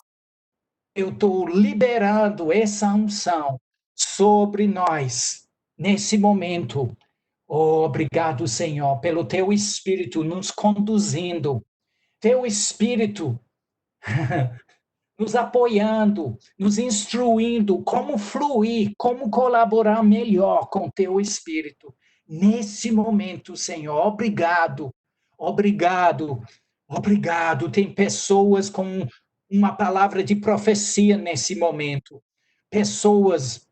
Eu estou liberando essa unção sobre nós nesse momento. Oh, obrigado, Senhor, pelo teu Espírito nos conduzindo, teu Espírito nos apoiando, nos instruindo como fluir, como colaborar melhor com teu Espírito. Nesse momento, Senhor, obrigado, obrigado, obrigado. Tem pessoas com uma palavra de profecia nesse momento, pessoas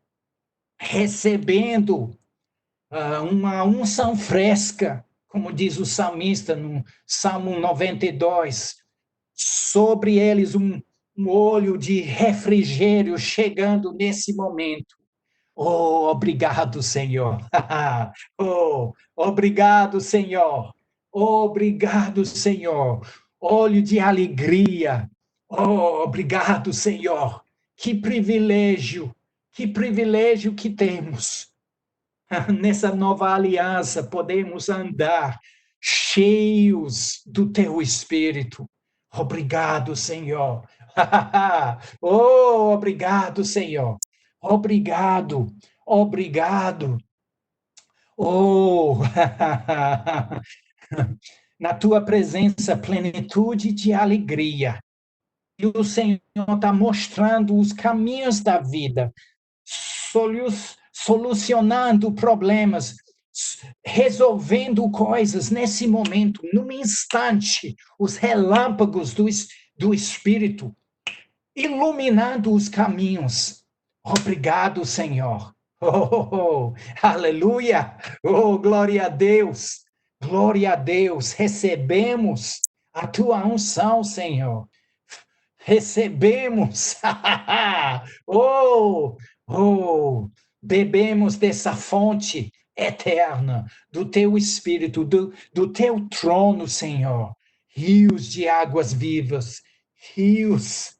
recebendo uma unção fresca, como diz o salmista no Salmo 92, sobre eles um olho de refrigério chegando nesse momento. Oh, obrigado, Senhor. Oh, obrigado, Senhor. Obrigado, Senhor. Olho de alegria. Oh, obrigado, Senhor. Que privilégio que temos. Nessa nova aliança, podemos andar cheios do teu Espírito. Obrigado, Senhor. Oh, obrigado, Senhor. Obrigado, obrigado. Oh, na tua presença, plenitude de alegria. E o Senhor está mostrando os caminhos da vida, solucionando problemas, resolvendo coisas nesse momento, num instante, os relâmpagos do Espírito, iluminando os caminhos. Obrigado, Senhor. Aleluia! Oh, glória a Deus! Glória a Deus! Recebemos a tua unção, Senhor. Recebemos. Oh, oh, bebemos dessa fonte eterna do teu Espírito, do teu trono, Senhor. Rios de águas vivas, rios.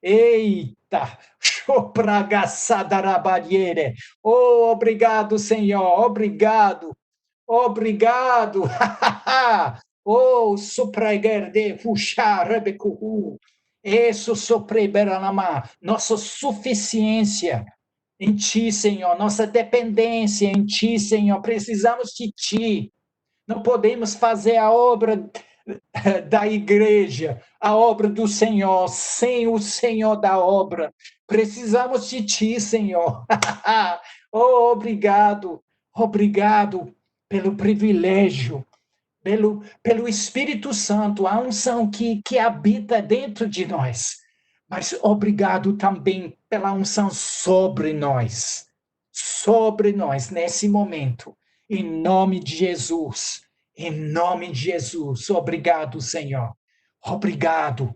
Eita! Chopragaçadarabadiere. Oh, obrigado, Senhor, obrigado, obrigado. Oh, sopragerde puxar rebecuhu. Isso sopreberanama. Nossa suficiência em ti, Senhor. Nossa dependência em ti, Senhor. Precisamos de ti. Não podemos fazer a obra da igreja, a obra do Senhor, sem o Senhor da obra. Precisamos de ti, Senhor. Oh, obrigado. Obrigado pelo privilégio, pelo Espírito Santo, a unção que habita dentro de nós. Mas obrigado também pela unção sobre nós nesse momento. Em nome de Jesus. Em nome de Jesus. Obrigado, Senhor. Obrigado.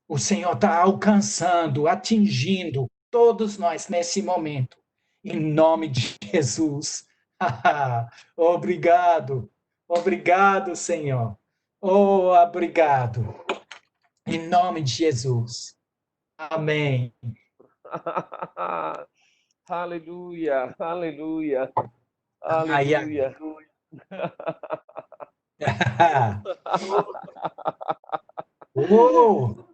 O Senhor está alcançando, atingindo todos nós nesse momento. Em nome de Jesus. Obrigado. Obrigado, Senhor. Oh, obrigado. Em nome de Jesus. Amém. Aleluia, aleluia, Ai, ai. aleluia. Oh.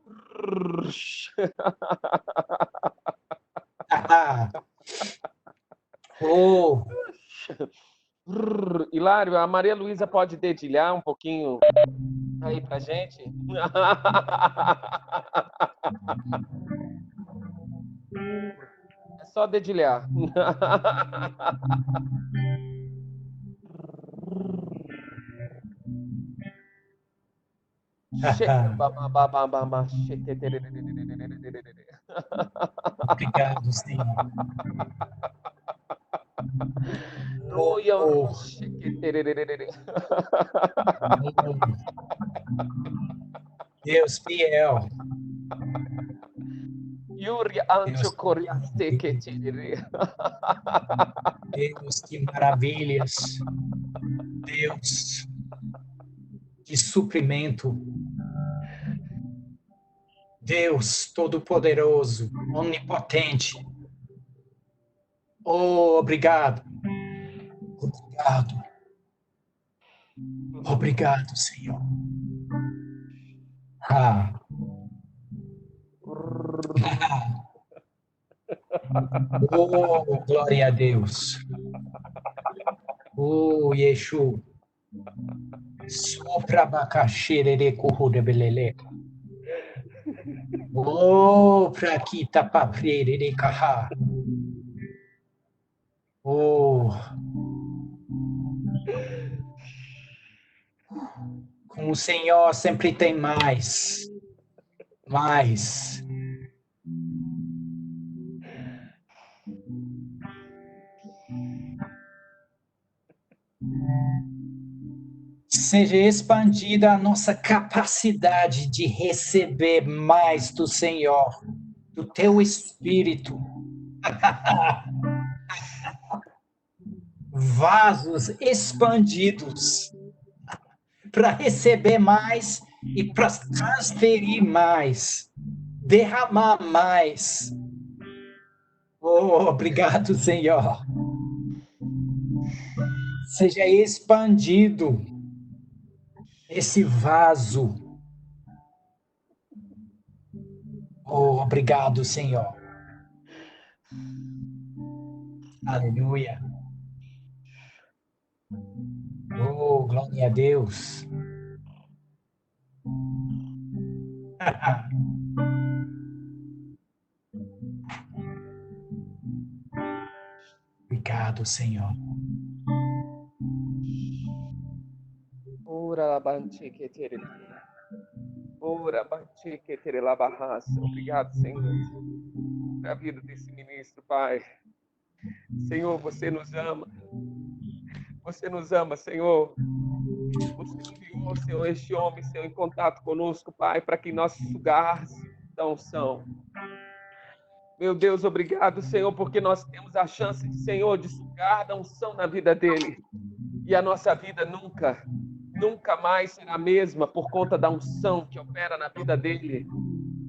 Oh. Hilário, a Maria Luísa pode dedilhar um pouquinho aí pra gente? É só dedilhar. Obrigado, Senhor. Oh, Oh. Deus fiel. Yuri Deus, Antiocoriaste que Deus, que maravilhas. Deus, que suprimento. Deus Todo-Poderoso, Onipotente. Oh, obrigado. Obrigado. Obrigado, Senhor. Ah. Oh, glória a Deus. Oh, Yeshu. Sopra abacaxerere corruda belele. Oh, praquita paprere caha. Oh. Com o Senhor sempre tem mais. Mais. seja expandida a nossa capacidade de receber mais do Senhor, do teu Espírito. Vasos expandidos para receber mais e para transferir mais, derramar mais. Oh, obrigado, Senhor. Seja expandido esse vaso. Oh, obrigado, Senhor. Aleluia. Oh, glória a Deus. Obrigado, Senhor. Ora, banche que tere. Ora, banche que tere la barraça. Obrigado, Senhor, pela vida desse ministro, Pai. Senhor, você nos ama. Você nos ama, Senhor. Você enviou, Senhor, este homem, Senhor, em contato conosco, Pai, para que nós sugássemos da unção. Meu Deus, obrigado, Senhor, porque nós temos a chance, Senhor, de sugar da unção na vida dele. E a nossa vida nunca mais será a mesma por conta da unção que opera na vida dele.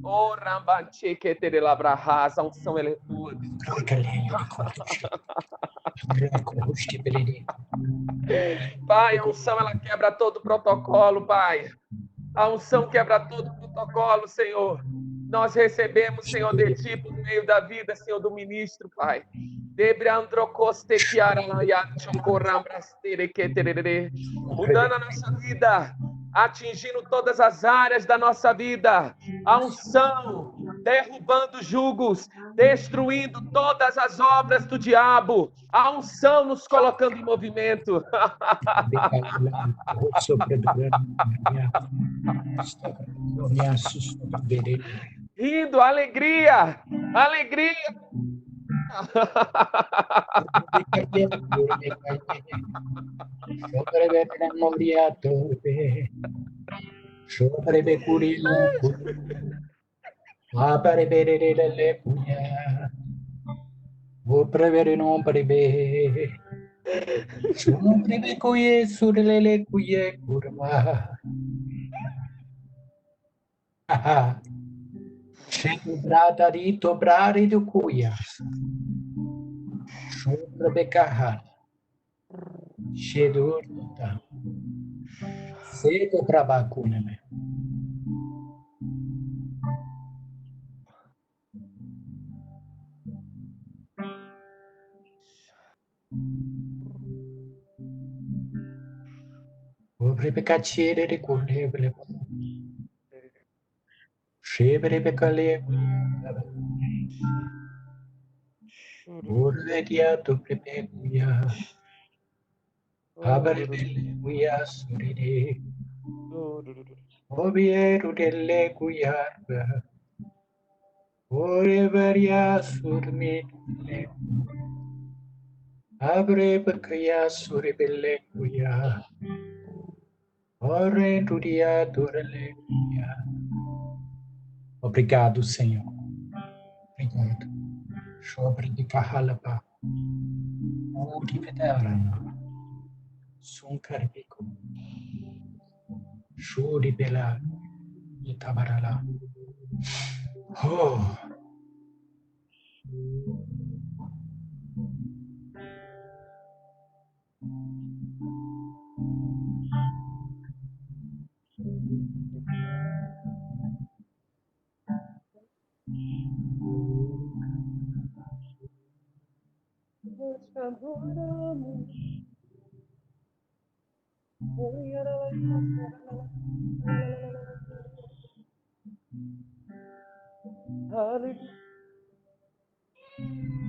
Oh, Rambanche que tere labrahas, a unção ela é tua, Deus. Pai, a unção ela quebra todo protocolo, Pai. A unção quebra todo protocolo, Senhor. Nós recebemos, Senhor, de ti por meio da vida, Senhor, do ministro, Pai. Mudando a nossa vida, atingindo todas as áreas da nossa vida. A unção, derrubando julgos, destruindo todas as obras do diabo. A unção nos colocando em movimento. Rindo, alegria, alegria. Bradarito, brarido cuyas. Shobra becaha. Shedurta. Seco trabacuna. Obre becacere de culebre. Shebre becale. Urvedia to prepecuia. Abarebelia suride. Obieru delle cuiarba. Oreveria surmite. Abre becaya suribelle cuia. Ore duria durale cuia. Obrigado, Senhor. Obrigado. Sobre de Kahalapa. Udi Vedarana. Sunkarbiku. Shuri Bela. Itabarala. Oh.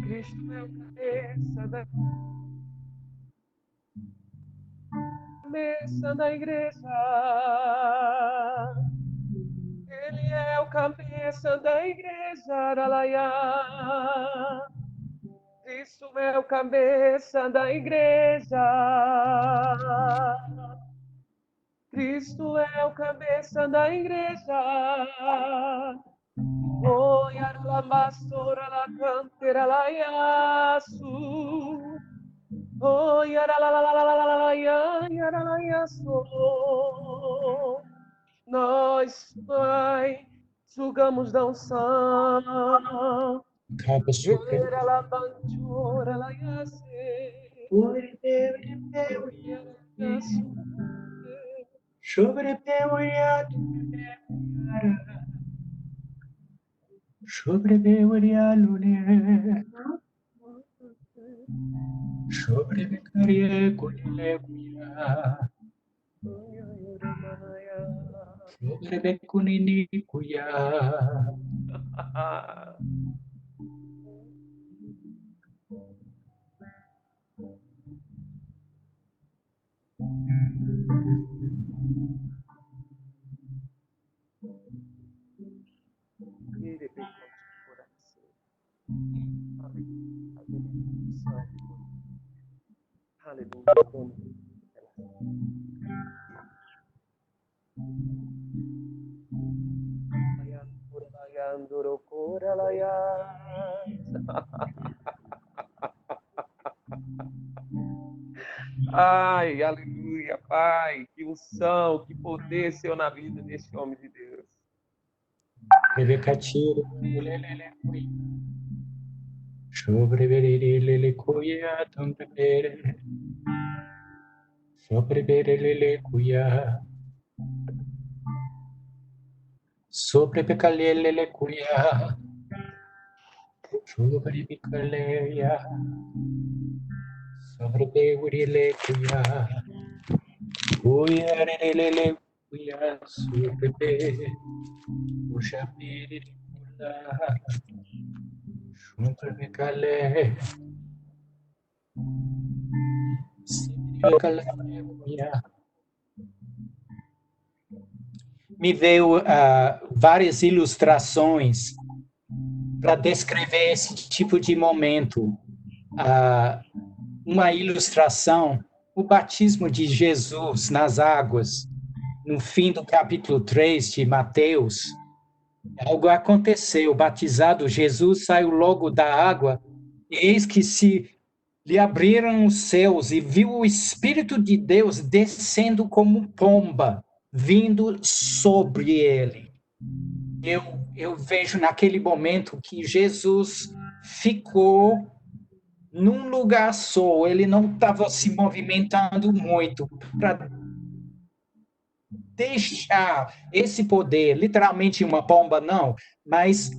Cristo é o cabeça da igreja. Ele é o cabeça da igreja, Aralaiá. Cristo é o cabeça da igreja. Cristo é o cabeça da igreja. Oh, yarala bastora la cantera la yasu. Oh, yarala la la la la la yarala yasu. Nós, Pai, julgamos da unção. Yarala banchora la yase. Ai, aleluia, Pai, que unção, que poder seu na vida deste homem de Deus. Me veio várias ilustrações para descrever esse tipo de momento. Uma ilustração, o batismo de Jesus nas águas, no fim do capítulo 3 de Mateus. Algo aconteceu, batizado, Jesus saiu logo da água, e eis que se lhe abriram os céus e viu o Espírito de Deus descendo como pomba, vindo sobre ele. Eu vejo naquele momento que Jesus ficou num lugar só, ele não estava se movimentando muito para deixar esse poder, literalmente uma pomba não, mas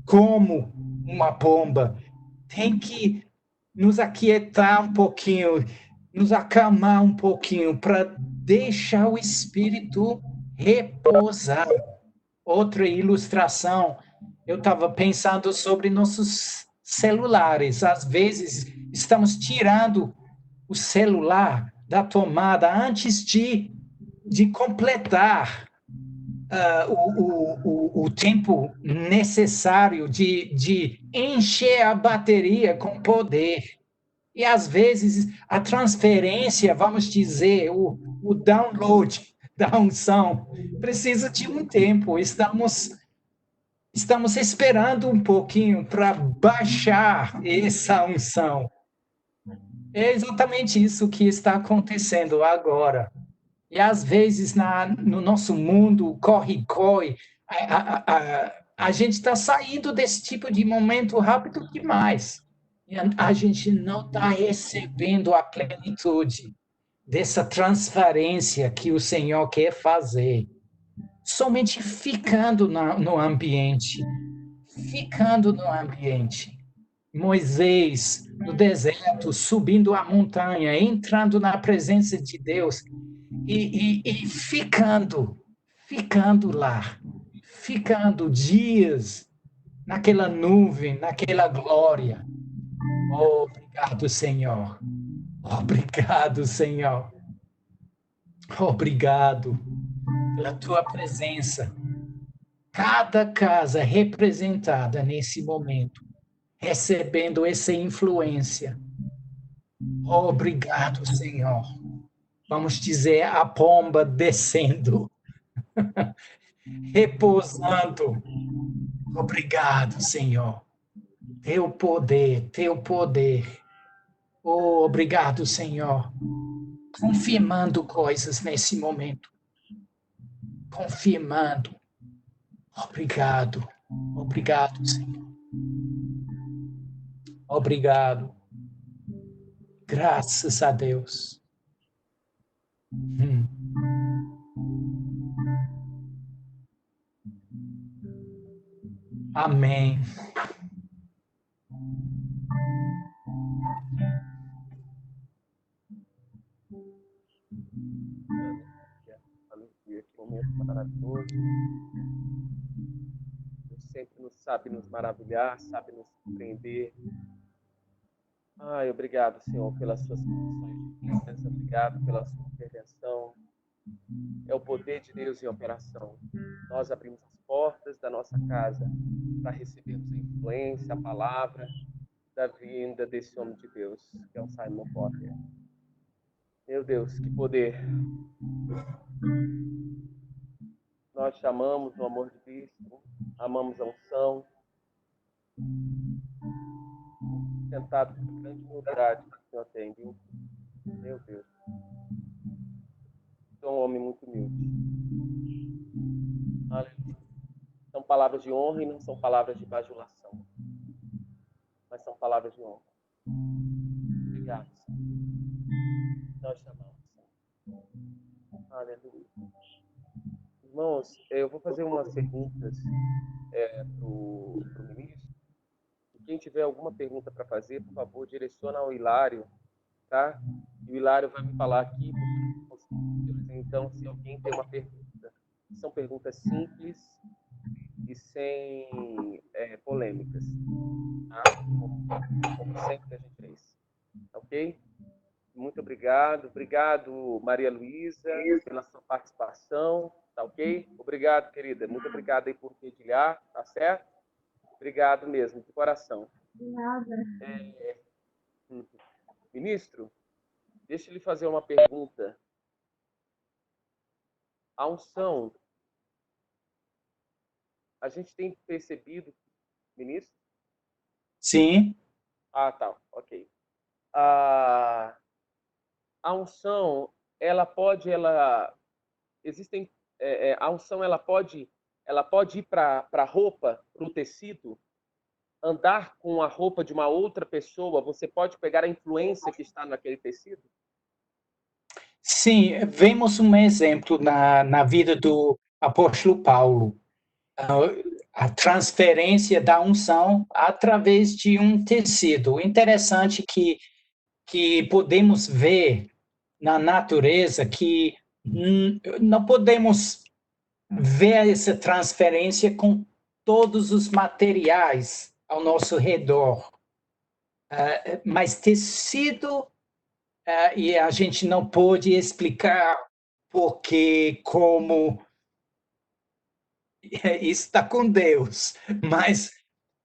como uma pomba, tem que nos aquietar um pouquinho, nos acalmar um pouquinho para deixar o Espírito repousar. Outra ilustração, eu estava pensando sobre nossos celulares. Às vezes, estamos tirando o celular da tomada antes de completar o tempo necessário de encher a bateria com poder. E, às vezes, a transferência, vamos dizer, o download da unção, precisa de um tempo. Estamos esperando um pouquinho para baixar essa unção. É exatamente isso que está acontecendo agora. E, às vezes, no nosso mundo, corre, a gente está saindo desse tipo de momento rápido demais. E a gente não está recebendo a plenitude dessa transferência que o Senhor quer fazer. Somente ficando no ambiente. Ficando no ambiente. Moisés, no deserto, subindo a montanha, entrando na presença de Deus e ficando lá, ficando dias naquela nuvem, naquela glória. Oh, obrigado, Senhor. Obrigado, Senhor. Obrigado pela tua presença. Cada casa representada nesse momento, recebendo essa influência. Obrigado, Senhor. vamos dizer, a pomba descendo, repousando. Obrigado, Senhor. Teu poder, teu poder. Oh, obrigado, Senhor. Confirmando coisas nesse momento. Confirmando. Obrigado. Obrigado, Senhor. Obrigado. Graças a Deus. Amém. Aleluia, que momento maravilhoso. Deus sempre sabe nos maravilhar, sabe nos surpreender. Ai, obrigado, Senhor, pelas suas condições divinas, obrigado pela sua intervenção. É o poder de Deus em operação. Nós abrimos as portas da nossa casa para recebermos a influência, a palavra da vinda desse homem de Deus, que é o Simon Potter. Meu Deus, que poder! Nós te amamos no amor de Cristo, amamos a unção. Sentado com grande humildade que o Senhor tem, viu? Meu Deus. Sou um homem muito humilde. Aleluia. São palavras de honra e não são palavras de bajulação. Mas são palavras de honra. Obrigado, Senhor. Nós te amamos, Senhor. Aleluia. Irmãos, eu vou fazer umas perguntas para o ministro. E quem tiver alguma pergunta para fazer, por favor, direciona ao Hilário, tá? E o Hilário vai me falar aqui. Então, se alguém tem uma pergunta, são perguntas simples e sem polêmicas, tá? Como sempre que a gente fez. Ok? Muito obrigado. Obrigado, Maria Luísa, pela sua participação. Tá ok? Obrigado, querida. Muito obrigado aí por dedilhar, tá certo? Obrigado mesmo, de coração. De nada. Ministro, deixa eu lhe fazer uma pergunta. A unção, a gente tem percebido, ministro? Sim. Ah, tá, ok. A unção, existem, a unção, ela pode ir para a roupa, para o tecido, andar com a roupa de uma outra pessoa, você pode pegar a influência que está naquele tecido? Sim, vemos um exemplo na vida do apóstolo Paulo. A transferência da unção através de um tecido. Interessante que podemos ver na natureza que não podemos ver essa transferência com todos os materiais ao nosso redor. Mas tecido, e a gente não pode explicar porque, como isso está com Deus, mas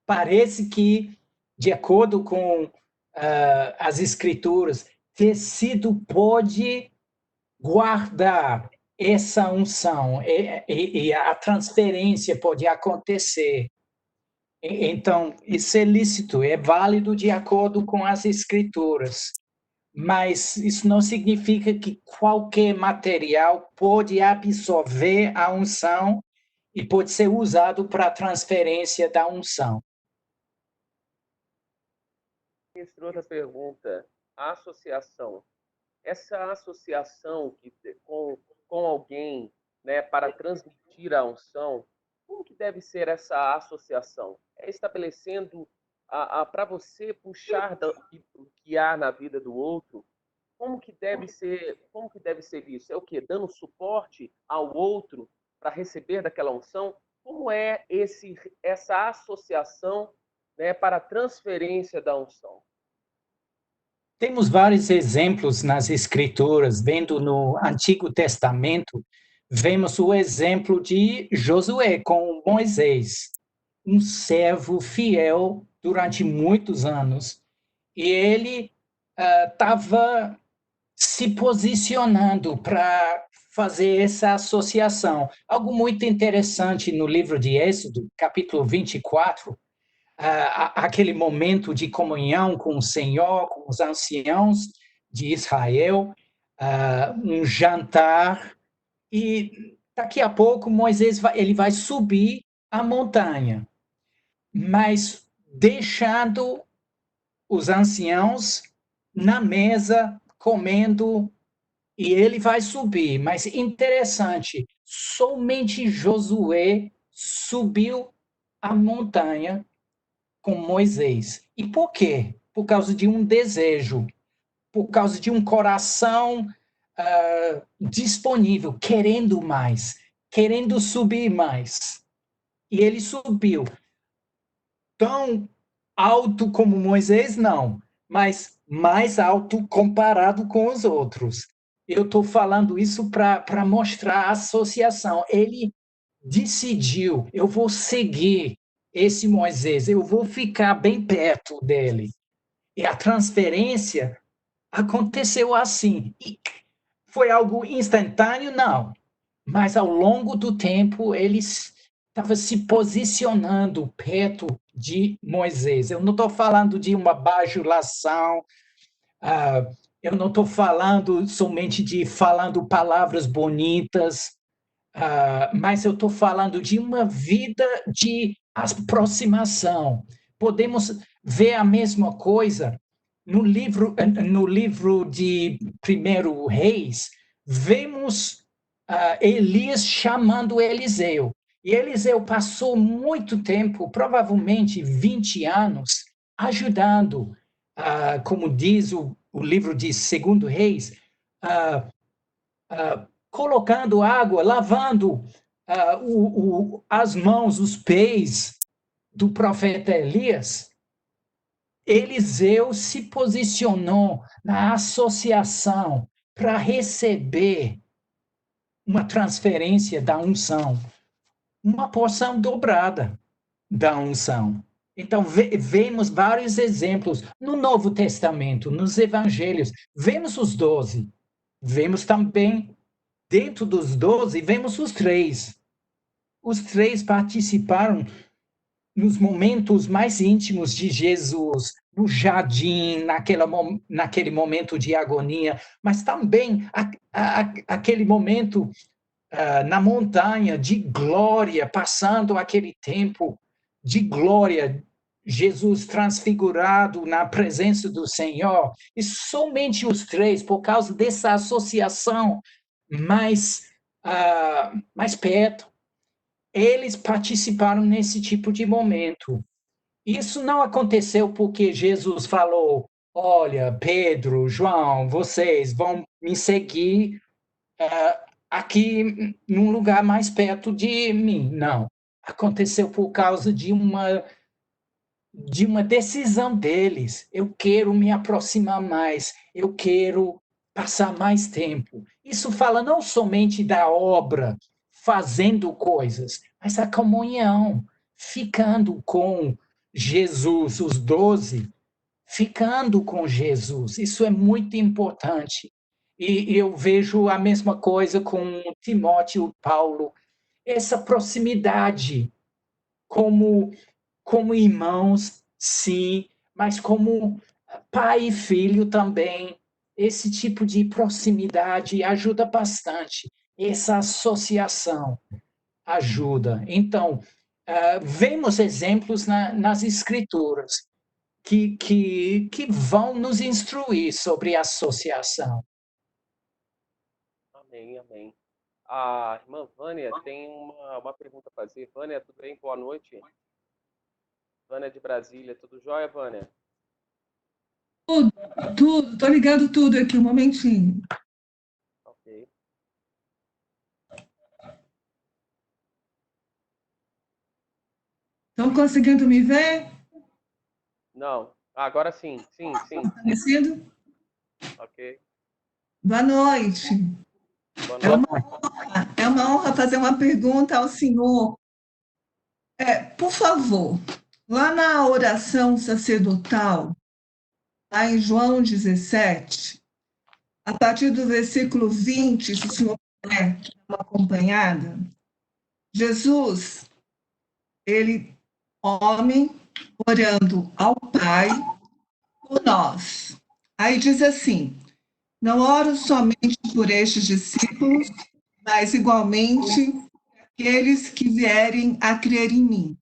parece que, de acordo com as escrituras, tecido pode guardar essa unção e a transferência pode acontecer. Então, isso é lícito, é válido de acordo com as escrituras, mas isso não significa que qualquer material pode absorver a unção e pode ser usado para a transferência da unção. Outra pergunta, a associação. Essa associação com alguém, né, para transmitir a unção, como que deve ser essa associação? É estabelecendo para você puxar o que há na vida do outro? Como que deve ser isso? É o quê? Dando suporte ao outro para receber daquela unção? Como é essa associação, né, para a transferência da unção? Temos vários exemplos nas escrituras, vendo no Antigo Testamento, vemos o exemplo de Josué com Moisés, um servo fiel durante muitos anos, e ele estava se posicionando para fazer essa associação. Algo muito interessante no livro de Êxodo, capítulo 24, aquele momento de comunhão com o Senhor, com os anciãos de Israel, um jantar, e daqui a pouco Moisés ele vai subir a montanha, mas deixando os anciãos na mesa comendo, e ele vai subir. Mas interessante, somente Josué subiu a montanha com Moisés. E por quê? Por causa de um desejo, por causa de um coração disponível, querendo mais, querendo subir mais. E ele subiu. Tão alto como Moisés, não, mas mais alto comparado com os outros. Eu estou falando isso para mostrar a associação. Ele decidiu, eu vou seguir esse Moisés, eu vou ficar bem perto dele. E a transferência aconteceu assim. E foi algo instantâneo? Não. Mas ao longo do tempo, ele estava se posicionando perto de Moisés. Eu não estou falando de uma bajulação, eu não estou falando somente de falando palavras bonitas, mas eu estou falando de uma vida de aproximação. Podemos ver a mesma coisa no livro de Primeiro Reis, vemos Elias chamando Eliseu. E Eliseu passou muito tempo, provavelmente 20 anos, ajudando, como diz o livro de Segundo Reis, colocando água, lavando as mãos, os pés do profeta Elias. Eliseu se posicionou na associação para receber uma transferência da unção, uma porção dobrada da unção. Então, vemos vários exemplos no Novo Testamento, nos Evangelhos. Vemos os 12. Vemos também, dentro dos 12, vemos os 3. Os 3 participaram nos momentos mais íntimos de Jesus, no jardim, naquele momento de agonia, mas também aquele momento na montanha de glória, passando aquele tempo de glória, Jesus transfigurado na presença do Senhor. E somente os 3, por causa dessa associação mais perto, eles participaram nesse tipo de momento. Isso não aconteceu porque Jesus falou: olha, Pedro, João, vocês vão me seguir aqui num lugar mais perto de mim. Não. Aconteceu por causa de uma decisão deles. Eu quero me aproximar mais, eu quero passar mais tempo. Isso fala não somente da obra, fazendo coisas, mas a comunhão, ficando com Jesus, os 12, ficando com Jesus. Isso é muito importante. E eu vejo a mesma coisa com Timóteo e Paulo, essa proximidade como irmãos, sim, mas como pai e filho também. Esse tipo de proximidade ajuda bastante. Essa associação ajuda. Então, vemos exemplos nas Escrituras que vão nos instruir sobre associação. Amém, amém. A irmã Vânia tem uma pergunta a fazer. Vânia, tudo bem? Boa noite. Vânia de Brasília, tudo jóia, Vânia? Tudo, tô ligando tudo aqui, um momentinho. Ok. Estão conseguindo me ver? Não, agora sim, sim. Aparecendo? Ok. Boa noite. Boa É noite. é uma honra fazer uma pergunta ao senhor. Por favor, lá na oração sacerdotal, lá em João 17, a partir do versículo 20, se o senhor puder dar uma acompanhada, Jesus, ele, homem, orando ao Pai por nós. Aí diz assim: não oro somente por estes discípulos, mas igualmente aqueles que vierem a crer em mim,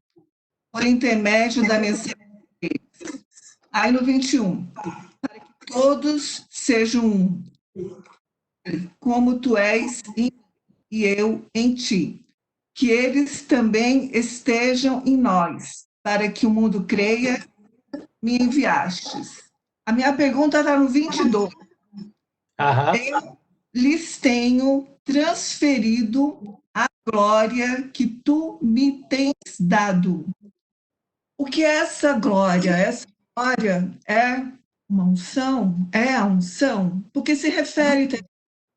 por intermédio da mensagem deles. Aí no 21, para que todos sejam um, como tu és em mim e eu em ti, que eles também estejam em nós, para que o mundo creia, me enviastes. A minha pergunta está no 22. Aham. Eu lhes tenho transferido a glória que tu me tens dado. O que é essa glória? Essa glória é uma unção? É a unção? Porque se refere,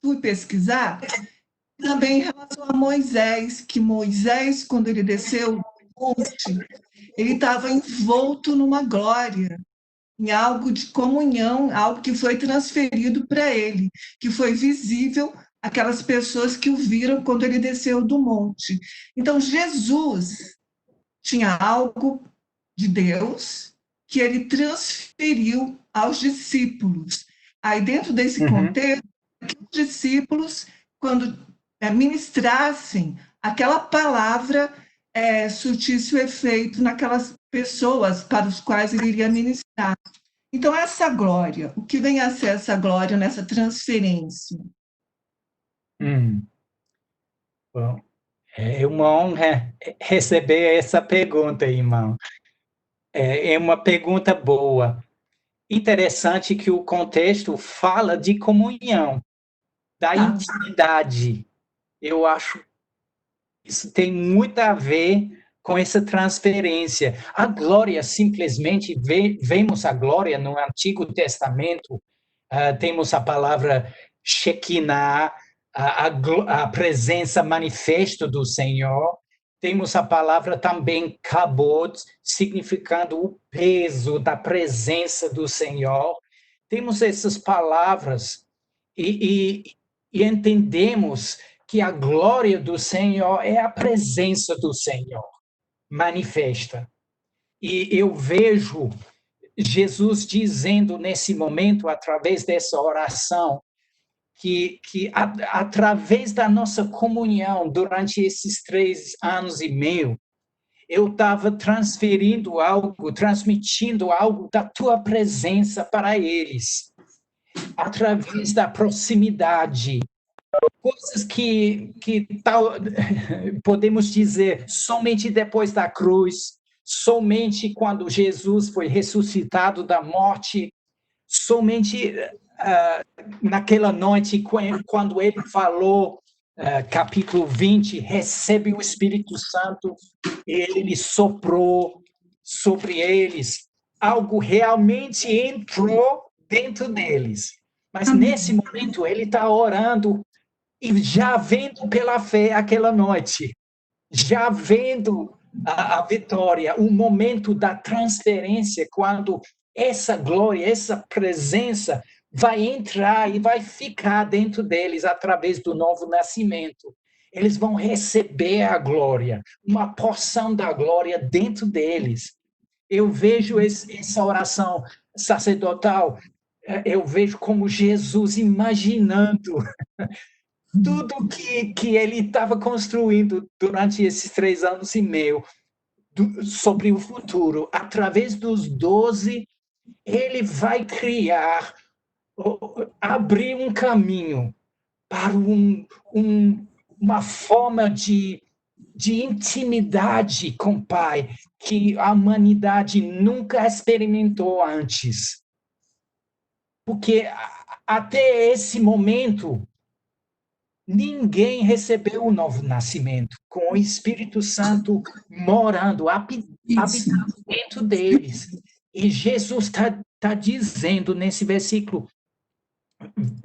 fui pesquisar, também em relação a Moisés, que Moisés, quando ele desceu do monte, ele estava envolto numa glória, em algo de comunhão, algo que foi transferido para ele, que foi visível àquelas pessoas que o viram quando ele desceu do monte. Então, Jesus tinha algo de Deus que ele transferiu aos discípulos. Aí, dentro desse contexto, os discípulos, quando ministrassem aquela palavra, surtisse o efeito naquelas pessoas para os quais ele iria ministrar. Então, essa glória, o que vem a ser essa glória nessa transferência? Bom, é uma honra receber essa pergunta, irmão. É uma pergunta boa. Interessante que o contexto fala de comunhão, da intimidade. Eu acho que isso tem muito a ver com essa transferência. A glória, simplesmente, vemos a glória no Antigo Testamento, temos a palavra Shekinah, a presença manifesta do Senhor. Temos a palavra também kabod, significando o peso da presença do Senhor. Temos essas palavras e entendemos que a glória do Senhor é a presença do Senhor manifesta. E eu vejo Jesus dizendo nesse momento, através dessa oração, que através da nossa comunhão durante esses 3 anos e meio, eu estava transmitindo algo da tua presença para eles, através da proximidade, coisas que tal, podemos dizer, somente depois da cruz, somente quando Jesus foi ressuscitado da morte, somente naquela noite, quando ele falou, capítulo 20, recebe o Espírito Santo, ele soprou sobre eles, algo realmente entrou dentro deles. Mas nesse momento ele está orando e já vendo pela fé aquela noite, já vendo a vitória, o momento da transferência, quando essa glória, essa presença vai entrar e vai ficar dentro deles através do novo nascimento. Eles vão receber a glória, uma porção da glória dentro deles. Eu vejo essa oração sacerdotal, eu vejo como Jesus imaginando tudo que ele estava construindo durante esses 3 anos e meio sobre o futuro. Através dos 12, ele vai criar, abrir um caminho para uma forma de intimidade com o Pai que a humanidade nunca experimentou antes. Porque até esse momento, ninguém recebeu o novo nascimento, com o Espírito Santo morando, habitando dentro deles. E Jesus está dizendo nesse versículo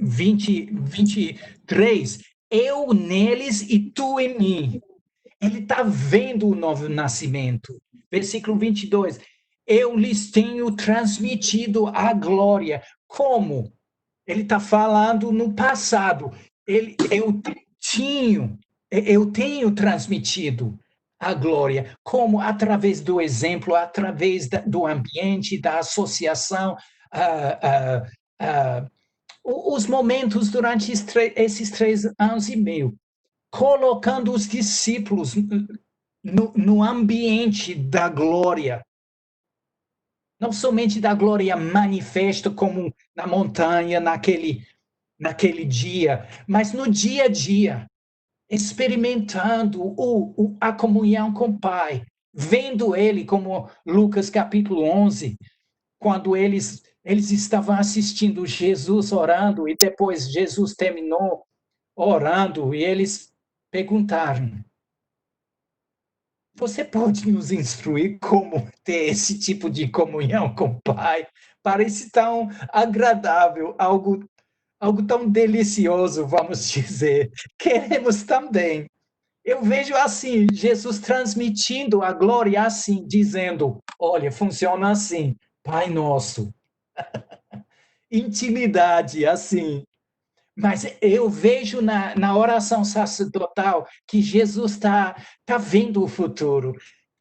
23, eu neles e tu em mim. Ele está vendo o novo nascimento. Versículo 22, eu lhes tenho transmitido a glória. Como? Ele está falando no passado. Eu tenho transmitido a glória, como através do exemplo, através do ambiente, da associação, ah, ah, ah, os momentos durante esses 3 anos e meio, colocando os discípulos no ambiente da glória, não somente da glória manifesta como na montanha, naquele dia, mas no dia a dia, experimentando a comunhão com o Pai, vendo Ele, como Lucas capítulo 11, quando eles estavam assistindo Jesus orando, e depois Jesus terminou orando, e eles perguntaram: você pode nos instruir como ter esse tipo de comunhão com o Pai? Parece tão agradável, algo tão delicioso, vamos dizer. Queremos também. Eu vejo assim, Jesus transmitindo a glória assim, dizendo: olha, funciona assim, Pai Nosso. Intimidade assim. Mas eu vejo na oração sacerdotal que Jesus tá vendo o futuro,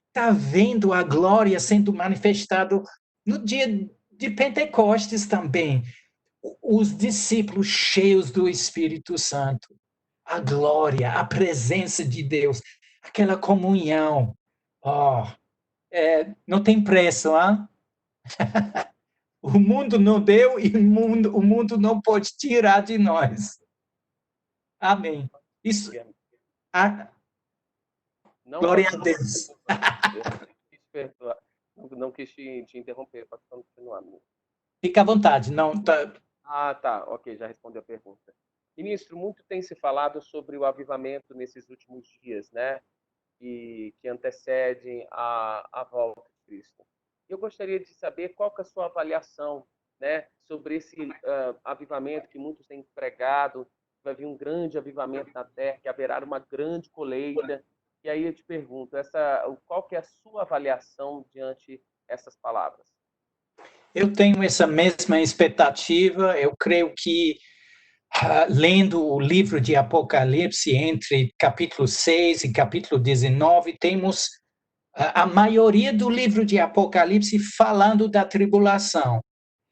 está vendo a glória sendo manifestado no dia de Pentecostes também. Os discípulos cheios do Espírito Santo, a glória, a presença de Deus, aquela comunhão. Oh, não tem preço, hein? O mundo não deu e o mundo não pode tirar de nós. Amém. Isso. Não, Glória pode a Deus. não quis te interromper, pode continuar. Fica à vontade. Não, tá. Tá, ok, já respondeu a pergunta. Ministro, muito tem se falado sobre o avivamento nesses últimos dias, né? Que antecedem a volta de Cristo. Eu gostaria de saber qual que é a sua avaliação, né, sobre esse avivamento que muitos têm pregado, vai vir um grande avivamento na Terra, que haverá uma grande colheita. E aí eu te pergunto, qual que é a sua avaliação diante essas palavras? Eu tenho essa mesma expectativa. Eu creio que, lendo o livro de Apocalipse, entre capítulo 6 e capítulo 19, temos a maioria do livro de Apocalipse falando da tribulação.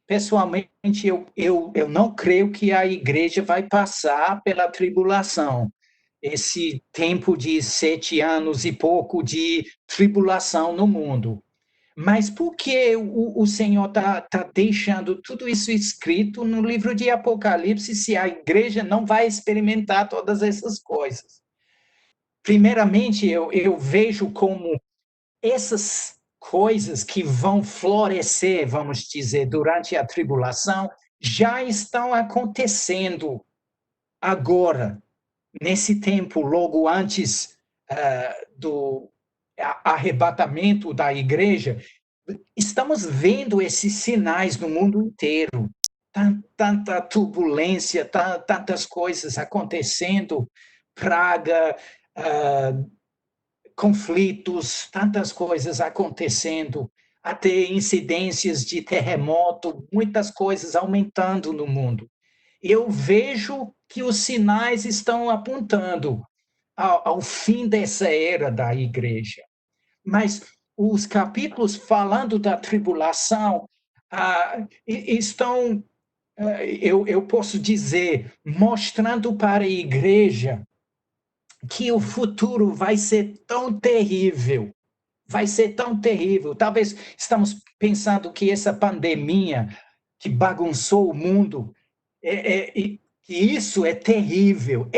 Pessoalmente, eu não creio que a igreja vai passar pela tribulação. Esse tempo de 7 anos e pouco de tribulação no mundo. Mas por que o Senhor tá deixando tudo isso escrito no livro de Apocalipse se a igreja não vai experimentar todas essas coisas? Primeiramente, eu vejo como essas coisas que vão florescer, vamos dizer, durante a tribulação, já estão acontecendo agora, nesse tempo, logo antes do arrebatamento da igreja. Estamos vendo esses sinais no mundo inteiro. Tanta turbulência, tantas coisas acontecendo, praga, conflitos, tantas coisas acontecendo, até incidências de terremoto, muitas coisas aumentando no mundo. Eu vejo que os sinais estão apontando ao fim dessa era da igreja. Mas os capítulos falando da tribulação estão, eu posso dizer, mostrando para a igreja que o futuro vai ser tão terrível, vai ser tão terrível. Talvez estamos pensando que essa pandemia que bagunçou o mundo, que isso é terrível,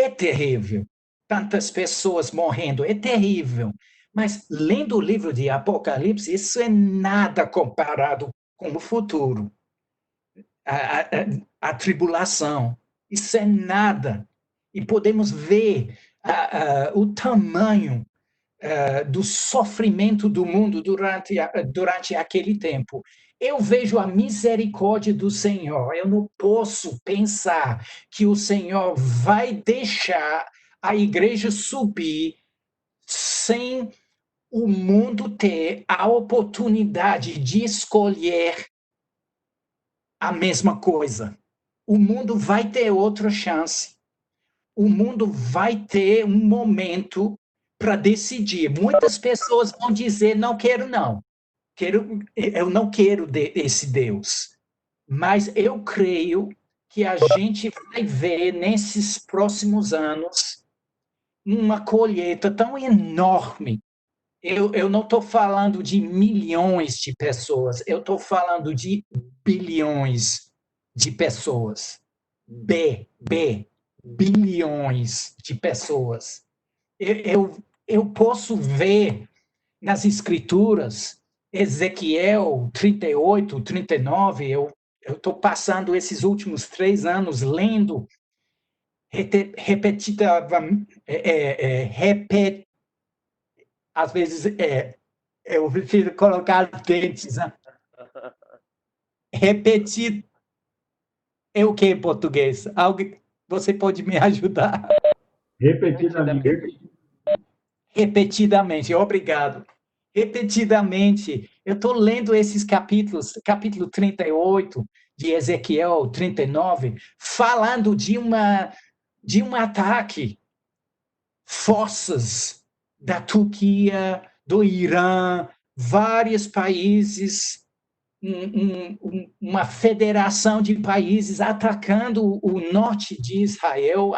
tantas pessoas morrendo, é terrível. Mas, lendo o livro de Apocalipse, isso é nada comparado com o futuro. A tribulação, isso é nada. E podemos ver o tamanho do sofrimento do mundo durante aquele tempo. Eu vejo a misericórdia do Senhor. Eu não posso pensar que o Senhor vai deixar a igreja subir sem o mundo ter a oportunidade de escolher a mesma coisa. o mundo vai ter outra chance. O mundo vai ter um momento para decidir. Muitas pessoas vão dizer, não quero não. Eu não quero esse Deus. Mas eu creio que a gente vai ver nesses próximos anos uma colheita tão enorme. Eu não estou falando de milhões de pessoas, eu estou falando de bilhões de pessoas. Bilhões de pessoas. Eu posso ver nas escrituras, Ezequiel 38, 39, eu estou passando esses últimos 3 anos lendo às vezes eu prefiro colocar dentes, né? Repetir é o que em português? Você pode me ajudar? Repetidamente, obrigado. Repetidamente, eu estou lendo esses capítulos, capítulo 38 de Ezequiel 39, falando de um ataque, forças da Turquia, do Irã, vários países, uma federação de países atacando o norte de Israel,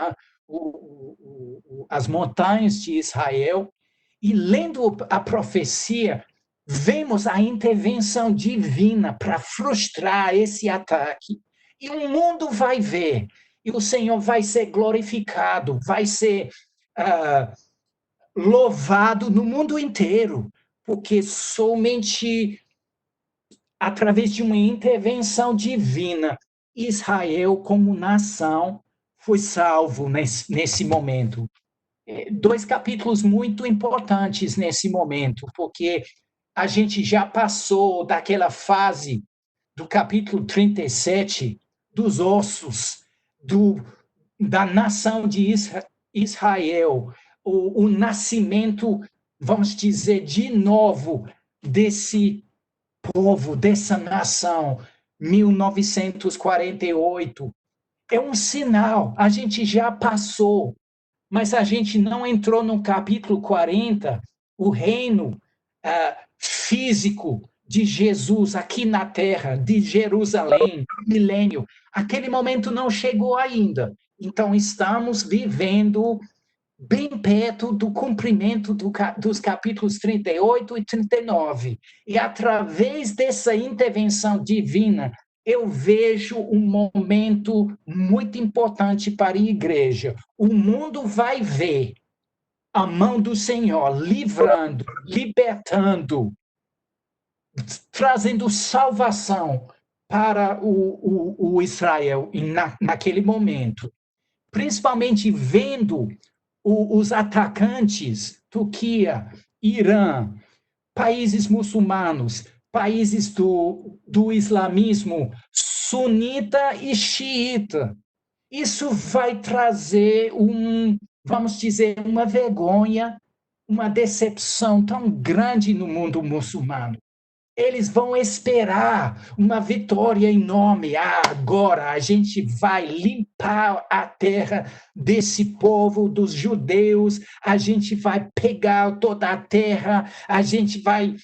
as montanhas de Israel, e lendo a profecia, vemos a intervenção divina para frustrar esse ataque. E o mundo vai ver, e o Senhor vai ser glorificado, vai ser louvado no mundo inteiro, porque somente através de uma intervenção divina, Israel, como nação, foi salvo nesse momento. 2 capítulos muito importantes nesse momento, porque a gente já passou daquela fase do capítulo 37, dos ossos, da nação de Israel, o nascimento, vamos dizer, de novo, desse povo, dessa nação, 1948. É um sinal, a gente já passou, mas a gente não entrou no capítulo 40, o reino físico de Jesus aqui na terra, de Jerusalém, milênio. Aquele momento não chegou ainda. Então, estamos vivendo bem perto do cumprimento dos capítulos 38 e 39. E, através dessa intervenção divina, eu vejo um momento muito importante para a igreja. O mundo vai ver a mão do Senhor livrando, libertando, trazendo salvação para o Israel naquele momento. Principalmente vendo os atacantes, Turquia, Irã, países muçulmanos, países do islamismo sunita e xiita. Isso vai trazer vamos dizer, uma vergonha, uma decepção tão grande no mundo muçulmano. Eles vão esperar uma vitória enorme. Agora a gente vai limpar a terra desse povo, dos judeus, a gente vai pegar toda a terra, a gente vai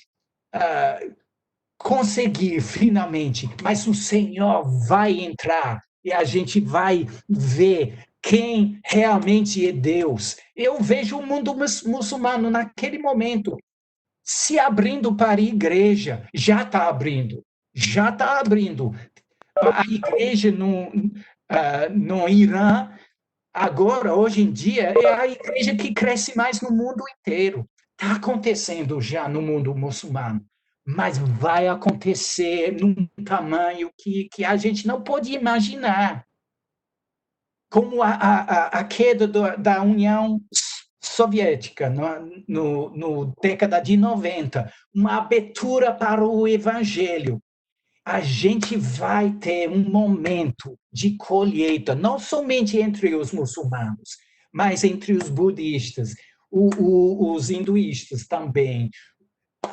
conseguir finalmente, mas o Senhor vai entrar e a gente vai ver quem realmente é Deus. Eu vejo o mundo muçulmano naquele momento se abrindo para a igreja, já está abrindo. A igreja no Irã, agora, hoje em dia, é a igreja que cresce mais no mundo inteiro. Está acontecendo já no mundo muçulmano, mas vai acontecer num tamanho que a gente não pode imaginar. Como a queda da União Soviética, no década de 90, uma abertura para o evangelho. A gente vai ter um momento de colheita, não somente entre os muçulmanos, mas entre os budistas, os hinduístas também,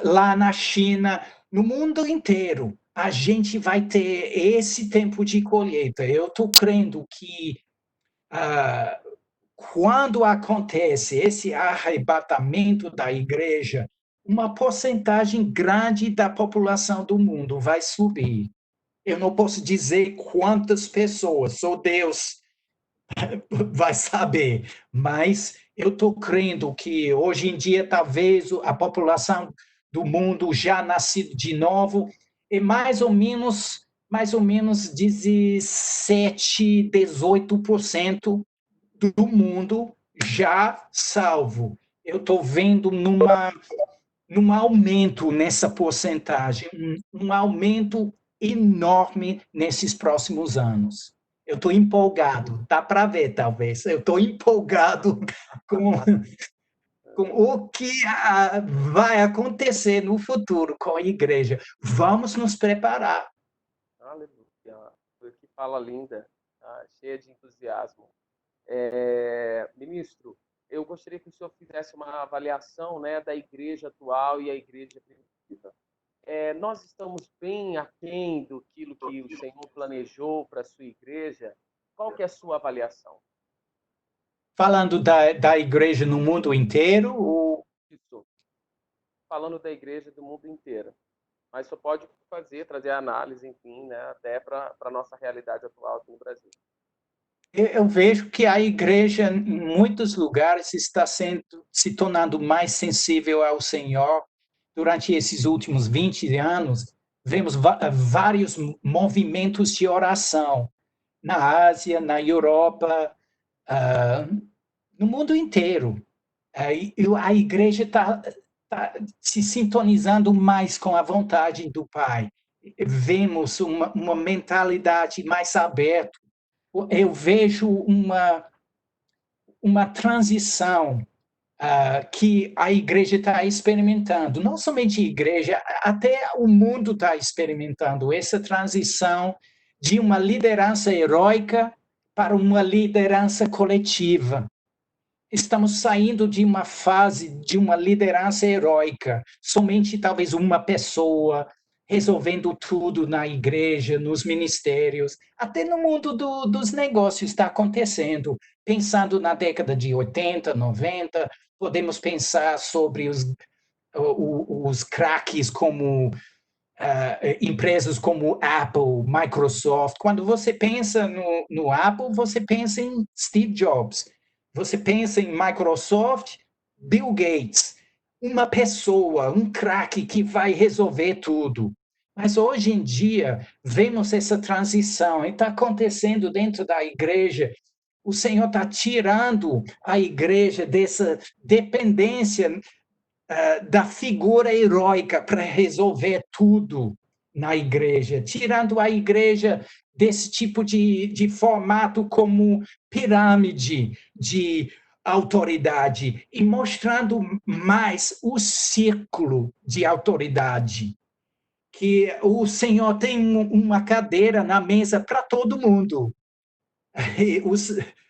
lá na China, no mundo inteiro. a gente vai ter esse tempo de colheita. Eu estou crendo que quando acontece esse arrebatamento da igreja, uma porcentagem grande da população do mundo vai subir. Eu não posso dizer quantas pessoas, só Deus vai saber, mas eu estou crendo que hoje em dia talvez a população do mundo já nascido de novo é mais ou menos 17, 18% do mundo já salvo. Eu estou vendo num aumento nessa porcentagem, um aumento enorme nesses próximos anos. Eu estou empolgado, dá para ver, talvez. Eu estou empolgado com o que vai acontecer no futuro com a igreja. Vamos nos preparar. Aleluia. Que fala linda, tá? Cheia de entusiasmo. Ministro, eu gostaria que o senhor fizesse uma avaliação, né, da igreja atual e a igreja primitiva. Nós estamos bem aquém do que o Senhor planejou para a sua igreja. Qual que é a sua avaliação? Falando da igreja no mundo inteiro? Ou... Isso. Falando da igreja do mundo inteiro. Mas só pode trazer análise, enfim, né, até para a nossa realidade atual aqui no Brasil. Eu vejo que a igreja, em muitos lugares, está se tornando mais sensível ao Senhor. Durante esses últimos 20 anos, vemos vários movimentos de oração na Ásia, na Europa, no mundo inteiro. A igreja está se sintonizando mais com a vontade do Pai. Vemos uma mentalidade mais aberta. Eu vejo uma transição que a igreja está experimentando. Não somente a igreja, até o mundo está experimentando essa transição de uma liderança heróica para uma liderança coletiva. Estamos saindo de uma fase de uma liderança heróica, somente talvez uma pessoa resolvendo tudo na igreja, nos ministérios, até no mundo dos negócios está acontecendo. Pensando na década de 80, 90, podemos pensar sobre os craques como empresas como Apple, Microsoft. Quando você pensa no Apple, você pensa em Steve Jobs. Você pensa em Microsoft, Bill Gates. Uma pessoa, um craque que vai resolver tudo. Mas hoje em dia, vemos essa transição, e está acontecendo dentro da igreja. O Senhor está tirando a igreja dessa dependência da figura heróica para resolver tudo na igreja, tirando a igreja desse tipo de formato como pirâmide de autoridade e mostrando mais o círculo de autoridade, que o Senhor tem uma cadeira na mesa para todo mundo.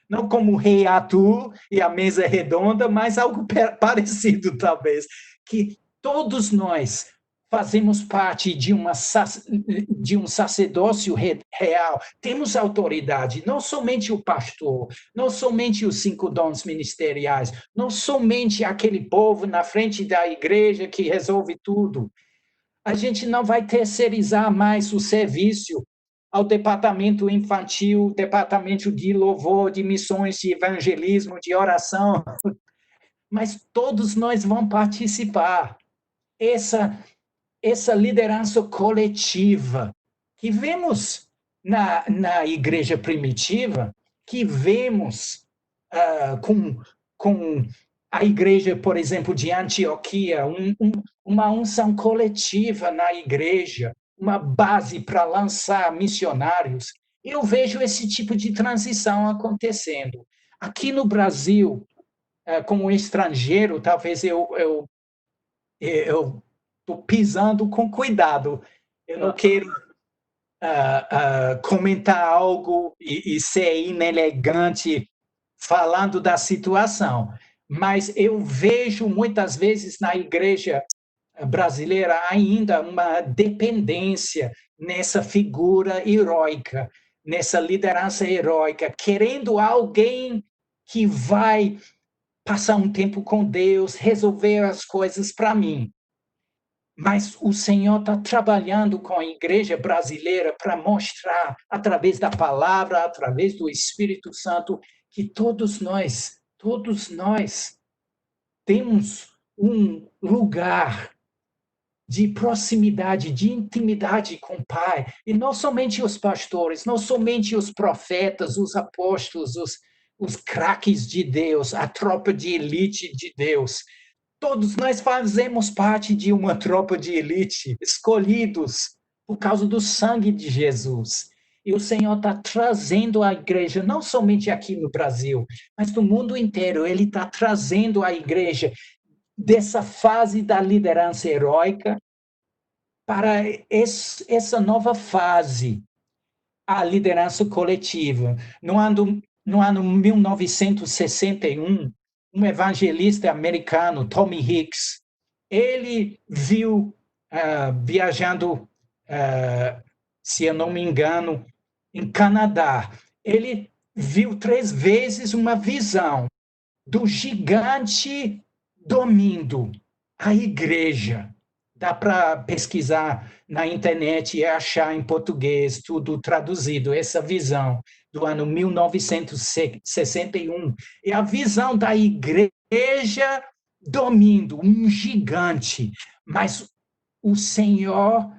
Não como o rei Arthur e a mesa redonda, mas algo parecido, talvez, que todos nós fazemos parte de um sacerdócio real, temos autoridade, não somente o pastor, não somente os 5 dons ministeriais, não somente aquele povo na frente da igreja que resolve tudo. A gente não vai terceirizar mais o serviço ao departamento infantil, departamento de louvor, de missões, de evangelismo, de oração, mas todos nós vamos participar. Essa liderança coletiva que vemos na igreja primitiva, que vemos com a igreja, por exemplo, de Antioquia, uma unção coletiva na igreja, uma base para lançar missionários. Eu vejo esse tipo de transição acontecendo. Aqui no Brasil, como estrangeiro, talvez eu estou pisando com cuidado. Eu não quero comentar algo e ser inelegante falando da situação, mas eu vejo muitas vezes na igreja brasileira ainda uma dependência nessa figura heróica, nessa liderança heróica, querendo alguém que vai passar um tempo com Deus, resolver as coisas para mim. Mas o Senhor está trabalhando com a igreja brasileira para mostrar, através da palavra, através do Espírito Santo, que todos nós temos um lugar de proximidade, de intimidade com o Pai. E não somente os pastores, não somente os profetas, os apóstolos, os craques de Deus, a tropa de elite de Deus. Todos nós fazemos parte de uma tropa de elite, escolhidos por causa do sangue de Jesus. E o Senhor está trazendo a igreja, não somente aqui no Brasil, mas no mundo inteiro. Ele está trazendo a igreja dessa fase da liderança heróica para essa nova fase, a liderança coletiva. No ano 1961, um evangelista americano, Tommy Hicks, ele viu, viajando, se eu não me engano, em Canadá, ele viu 3 vezes uma visão do gigante domínio a igreja. Dá para pesquisar na internet e achar em português tudo traduzido, essa visão do ano 1961. É a visão da igreja domínio, um gigante, mas o Senhor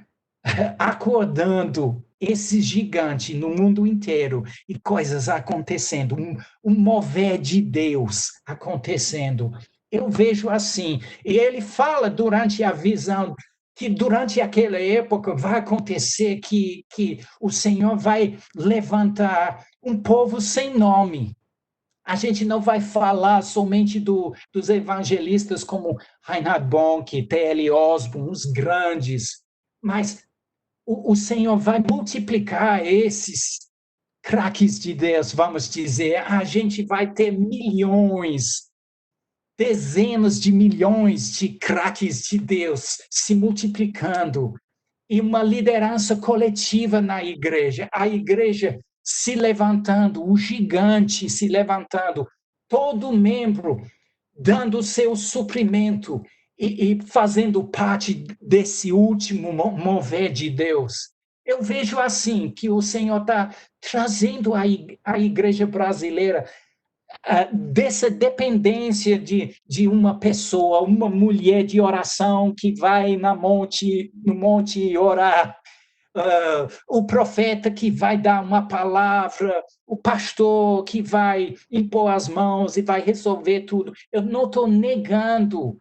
acordando esse gigante no mundo inteiro e coisas acontecendo, um mover de Deus acontecendo. Eu vejo assim. E ele fala durante a visão que durante aquela época vai acontecer que o Senhor vai levantar um povo sem nome. A gente não vai falar somente dos evangelistas como Reinhard Bonnke, T.L. Osborne, os grandes, mas o Senhor vai multiplicar esses craques de Deus, vamos dizer. A gente vai ter milhões, dezenas de milhões de craques de Deus se multiplicando e uma liderança coletiva na igreja. A igreja se levantando, o gigante se levantando, todo membro dando o seu suprimento e fazendo parte desse último mover de Deus. Eu vejo assim que o Senhor está trazendo a igreja brasileira dessa dependência de uma pessoa, uma mulher de oração que vai no monte orar, o profeta que vai dar uma palavra, o pastor que vai impor as mãos e vai resolver tudo. Eu não estou negando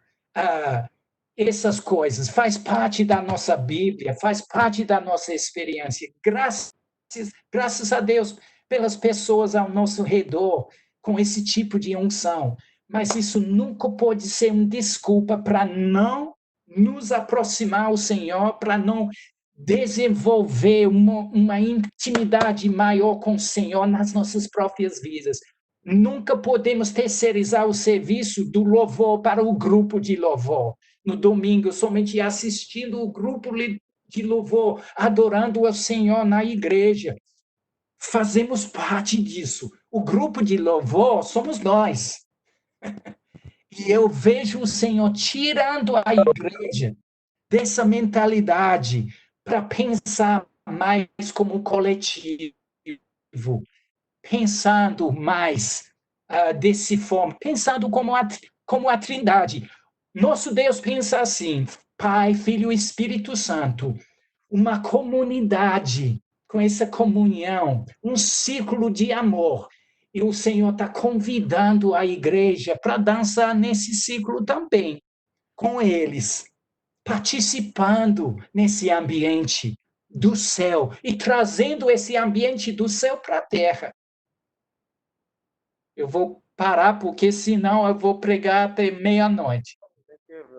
essas coisas, faz parte da nossa Bíblia, faz parte da nossa experiência. Graças a Deus pelas pessoas ao nosso redor com esse tipo de unção. Mas isso nunca pode ser uma desculpa para não nos aproximar ao Senhor, para não desenvolver uma intimidade maior com o Senhor nas nossas próprias vidas. Nunca podemos terceirizar o serviço do louvor para o grupo de louvor. No domingo, somente assistindo o grupo de louvor, adorando o Senhor na igreja. Fazemos parte disso. O grupo de louvor somos nós. E eu vejo o Senhor tirando a igreja dessa mentalidade para pensar mais como coletivo, pensando mais desse forma, pensando como a Trindade. Nosso Deus pensa assim: Pai, Filho e Espírito Santo, uma comunidade com essa comunhão, um círculo de amor. E o Senhor está convidando a igreja para dançar nesse ciclo também, com eles, participando nesse ambiente do céu e trazendo esse ambiente do céu para a terra. Eu vou parar, porque senão eu vou pregar até meia-noite.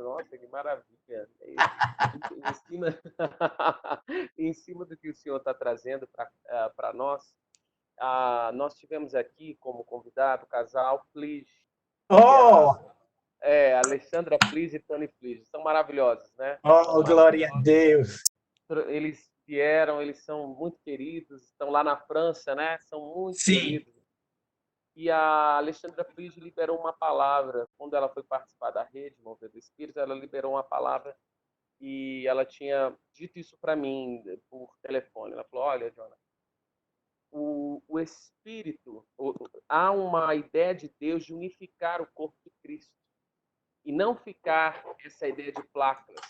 Nossa, que maravilha. Em cima, em cima do que o senhor está trazendo para nós, nós tivemos aqui como convidado o casal Plige, Oh! Alexandra Plige e Tony Plige. São maravilhosos, né? Oh, glória a Deus. Eles vieram, eles são muito queridos, estão lá na França, né? São muito Sim. queridos. E a Alexandra Plige liberou uma palavra, quando ela foi participar da rede Mover do Espírito, ela liberou uma palavra e ela tinha dito isso para mim por telefone. Ela falou: olha, Jonathan, o Espírito, há uma ideia de Deus de unificar o corpo de Cristo e não ficar essa ideia de placas.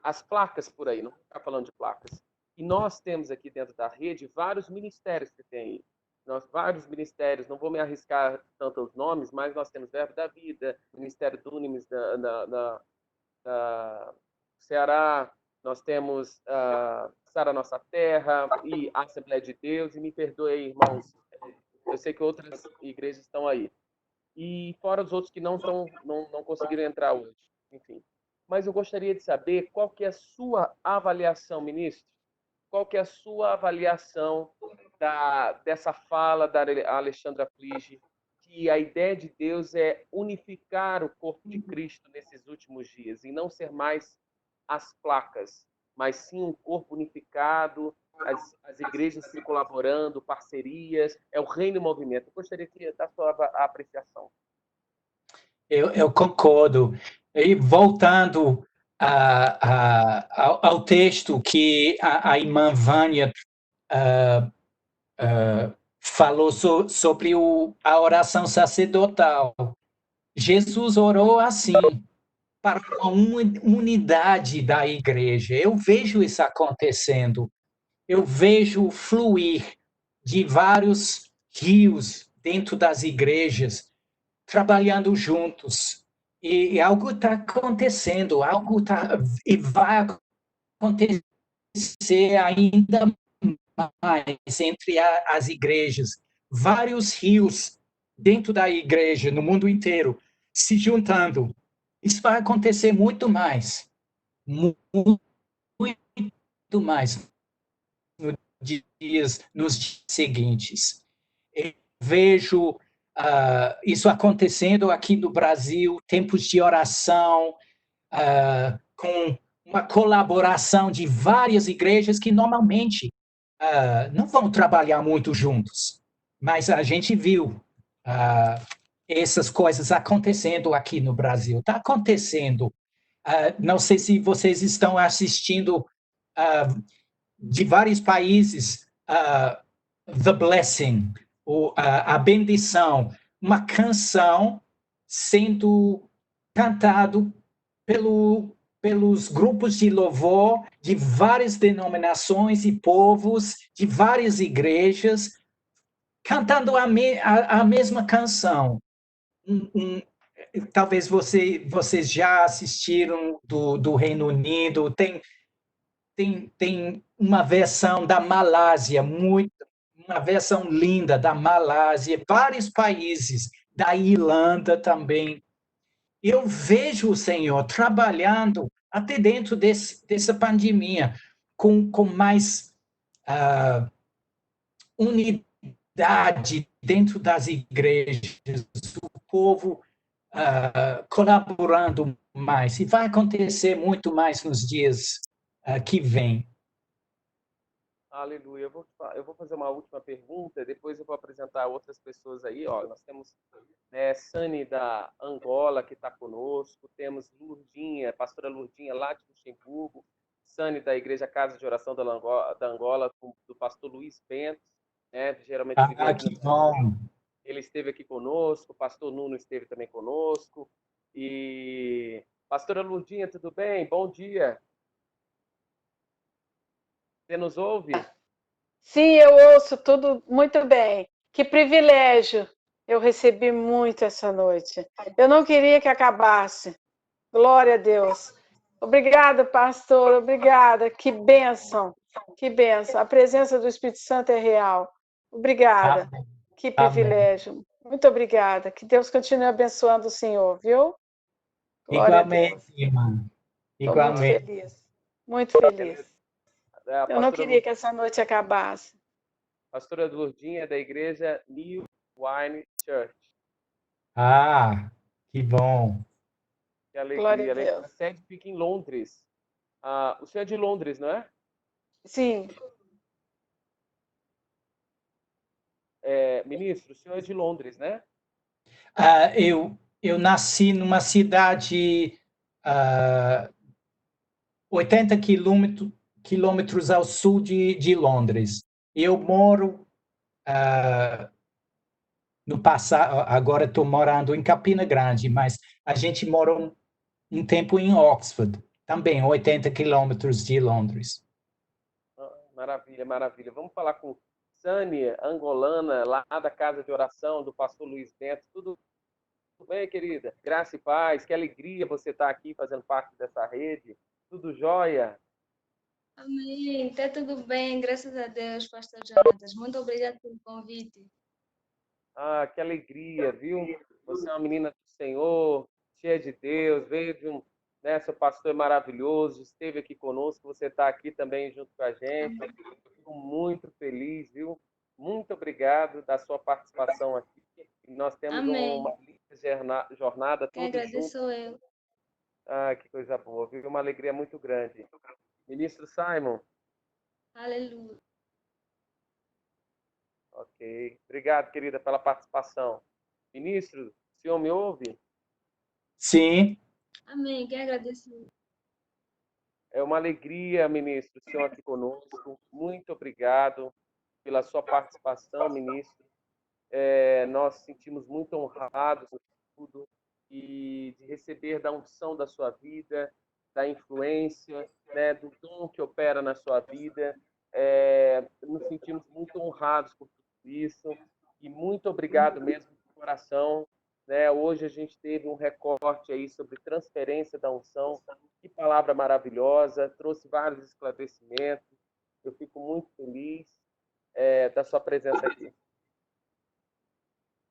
As placas por aí, não vou ficar falando de placas. E nós temos aqui dentro da rede vários ministérios que tem aí. Vários ministérios, não vou me arriscar tanto os nomes, mas nós temos Verbo da Vida, Ministério Dunamis da Ceará, nós temos Sara Nossa Terra e a Assembleia de Deus, e me perdoe aí, irmãos, eu sei que outras igrejas estão aí. E fora os outros que não conseguiram entrar hoje, enfim. Mas eu gostaria de saber qual que é a sua avaliação, ministro, qual que é a sua avaliação dessa fala da Alexandra Plige, que a ideia de Deus é unificar o corpo de Cristo nesses últimos dias, e não ser mais as placas, mas sim um corpo unificado, as igrejas se colaborando, parcerias, é o reino em movimento. Eu gostaria da sua apreciação. Eu concordo. E voltando ao texto que a irmã Vânia falou sobre a oração sacerdotal. Jesus orou assim, para a unidade da igreja. Eu vejo isso acontecendo. Eu vejo fluir de vários rios dentro das igrejas, trabalhando juntos. E algo está acontecendo, e vai acontecer ainda mais entre as igrejas. Vários rios dentro da igreja, no mundo inteiro, se juntando. Isso vai acontecer muito mais. Muito mais nos dias seguintes. Eu vejo isso acontecendo aqui no Brasil, tempos de oração, com uma colaboração de várias igrejas que normalmente não vão trabalhar muito juntos, mas a gente viu essas coisas acontecendo aqui no Brasil. Está acontecendo. Não sei se vocês estão assistindo de vários países, The Blessing, a bendição, uma canção sendo cantado pelos grupos de louvor de várias denominações e povos, de várias igrejas, cantando a mesma canção. Talvez vocês já assistiram do Reino Unido, tem uma versão da Malásia, uma versão linda da Malásia, vários países, da Irlanda também. Eu vejo o Senhor trabalhando até dentro dessa pandemia, com mais unidade dentro das igrejas, o povo colaborando mais. E vai acontecer muito mais nos dias que vêm. Aleluia. Eu vou fazer uma última pergunta, depois eu vou apresentar outras pessoas aí. Ó, nós temos Sani da Angola, que está conosco, temos Lourdinha, pastora Lourdinha, lá de Luxemburgo, Sani da Igreja Casa de Oração da Angola, do pastor Luiz Bento, né? Geralmente ele vem aqui que bom! Ele esteve aqui conosco, o pastor Nuno esteve também conosco. E pastora Lourdinha, tudo bem? Bom dia. Você nos ouve? Sim, eu ouço tudo muito bem. Que privilégio eu recebi muito essa noite. Eu não queria que acabasse. Glória a Deus. Obrigada, pastor. Obrigada. Que bênção. Que bênção. A presença do Espírito Santo é real. Obrigada. Amém. Que privilégio. Amém. Muito obrigada. Que Deus continue abençoando o senhor, viu? Glória igualmente, irmã. Igualmente. Estou muito feliz. Muito feliz. Eu não queria que essa noite acabasse. Pastora Lourdinha, da igreja New Wine Church. Que bom. Que Glória alegria. a A Deus. sede fica em Londres. O senhor é de Londres, não é? Sim, Ministro, o senhor é de Londres, né? Eu nasci numa cidade 80 quilômetros ao sul de Londres. Eu moro no passado, agora estou morando em Campina Grande, mas a gente morou um tempo em Oxford, também 80 quilômetros de Londres. Maravilha, maravilha. Vamos falar com Sânia, angolana, lá da Casa de Oração, do pastor Luiz Bento. Tudo bem, querida? Graça e paz, que alegria você estar aqui fazendo parte dessa rede. Tudo jóia? Amém. Está tudo bem, graças a Deus, Pastor Jonatas. Muito obrigada pelo convite. Que alegria, viu? Você é uma menina do Senhor, cheia de Deus, veio de né, seu pastor é maravilhoso, esteve aqui conosco, você está aqui também junto com a gente. Amém. Fico muito feliz, viu? Muito obrigado da sua participação aqui. E nós temos Amém. uma linda jornada Quem todos juntos. agradeço eu. Que coisa boa, viu? Uma alegria muito grande. Ministro Simon. Aleluia. Ok. Obrigado, querida, pela participação. Ministro, o senhor me ouve? Sim. Amém. Quem agradeço eu. É uma alegria, ministro, o senhor aqui conosco. Muito obrigado pela sua participação, ministro. Nós sentimos muito honrados por tudo e de receber da unção da sua vida, da influência, né, do dom que opera na sua vida. Nos sentimos muito honrados por tudo isso e muito obrigado mesmo de coração. Né? Hoje a gente teve um recorte aí sobre transferência da unção. Que palavra maravilhosa, trouxe vários esclarecimentos. Eu fico muito feliz da sua presença aqui.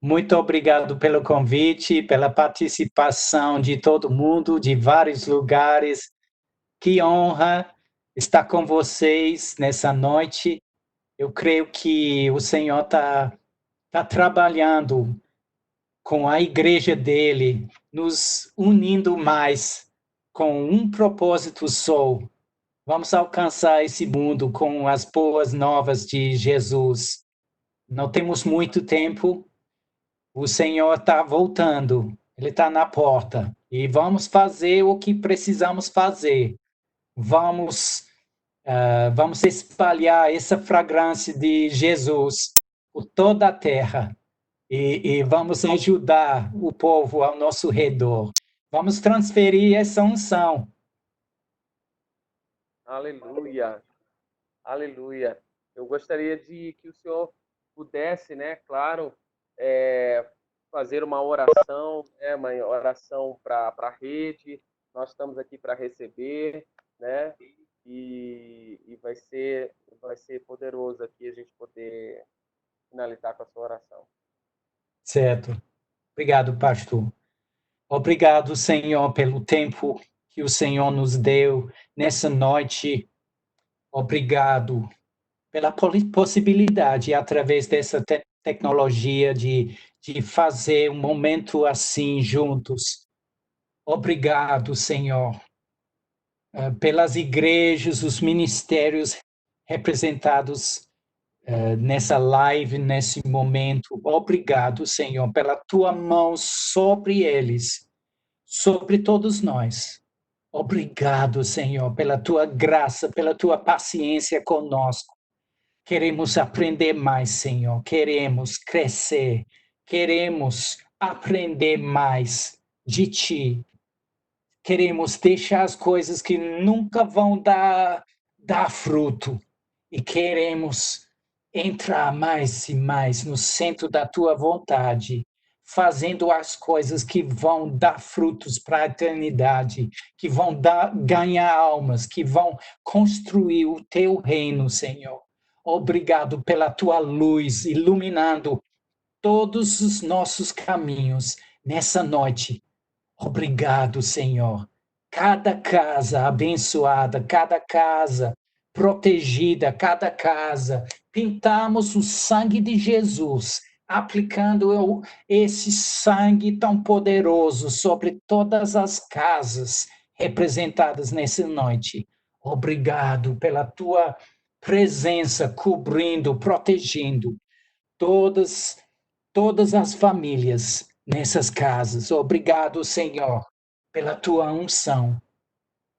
Muito obrigado pelo convite, pela participação de todo mundo, de vários lugares. Que honra estar com vocês nessa noite. Eu creio que o Senhor está trabalhando com a igreja dele, nos unindo mais com um propósito só. Vamos alcançar esse mundo com as boas novas de Jesus. Não temos muito tempo. O Senhor está voltando, Ele está na porta. E vamos fazer o que precisamos fazer. Vamos espalhar essa fragrância de Jesus por toda a terra. E vamos ajudar o povo ao nosso redor. Vamos transferir essa unção. Aleluia, aleluia. Eu gostaria de que o senhor pudesse, né, claro, fazer uma oração, né, uma oração para a rede. Nós estamos aqui para receber, né, e vai ser poderoso aqui a gente poder finalizar com a sua oração. Certo. Obrigado, pastor. Obrigado, Senhor, pelo tempo que o Senhor nos deu nessa noite. Obrigado pela possibilidade, através dessa tecnologia, de fazer um momento assim juntos. Obrigado, Senhor, pelas igrejas, os ministérios representados nessa live, nesse momento. Obrigado, Senhor, pela tua mão sobre eles, sobre todos nós. Obrigado, Senhor, pela tua graça, pela tua paciência conosco. Queremos aprender mais, Senhor. Queremos crescer. Queremos aprender mais de ti. Queremos deixar as coisas que nunca vão dar fruto. E queremos entrar mais e mais no centro da tua vontade, fazendo as coisas que vão dar frutos para a eternidade, que vão ganhar almas, que vão construir o teu reino, Senhor. Obrigado pela tua luz iluminando todos os nossos caminhos nessa noite. Obrigado, Senhor. Cada casa abençoada, cada casa protegida, cada casa, pintamos o sangue de Jesus aplicando esse sangue tão poderoso sobre todas as casas representadas nessa noite. Obrigado pela tua presença cobrindo, protegendo todas as famílias nessas casas. Obrigado, Senhor, pela tua unção.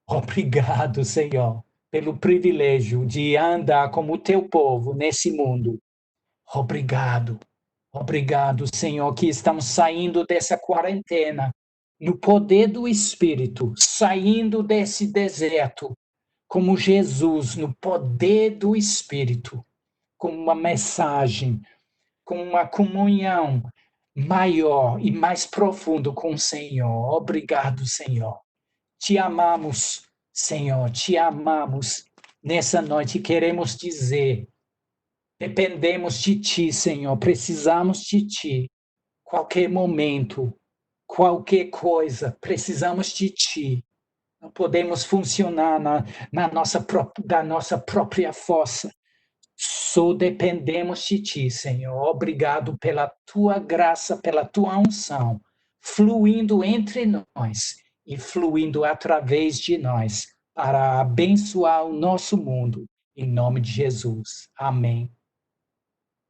Obrigado, Senhor, pelo privilégio de andar como o teu povo nesse mundo. Obrigado. Obrigado, Senhor, que estamos saindo dessa quarentena no poder do Espírito, saindo desse deserto como Jesus, no poder do Espírito, com uma mensagem, com uma comunhão maior e mais profunda com o Senhor. Obrigado, Senhor. Te amamos, Senhor, te amamos. Nessa noite queremos dizer, dependemos de Ti, Senhor, precisamos de Ti. Qualquer momento, qualquer coisa, precisamos de Ti. Não podemos funcionar da nossa própria força. Só dependemos de Ti, Senhor. Obrigado pela Tua graça, pela Tua unção, fluindo entre nós e fluindo através de nós, para abençoar o nosso mundo. Em nome de Jesus. Amém.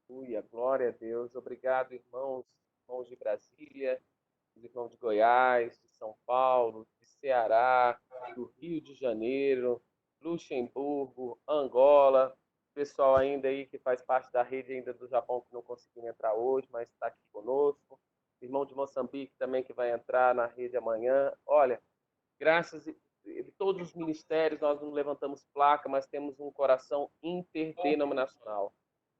Aleluia, glória a Deus. Obrigado, irmãos de Brasília, os irmãos de Goiás, de São Paulo, de Ceará, do Rio de Janeiro, Luxemburgo, Angola, pessoal ainda aí que faz parte da rede ainda do Japão que não conseguiu entrar hoje, mas está aqui conosco. Irmão de Moçambique também que vai entrar na rede amanhã. Olha, graças a todos os ministérios, nós não levantamos placa, mas temos um coração interdenominacional.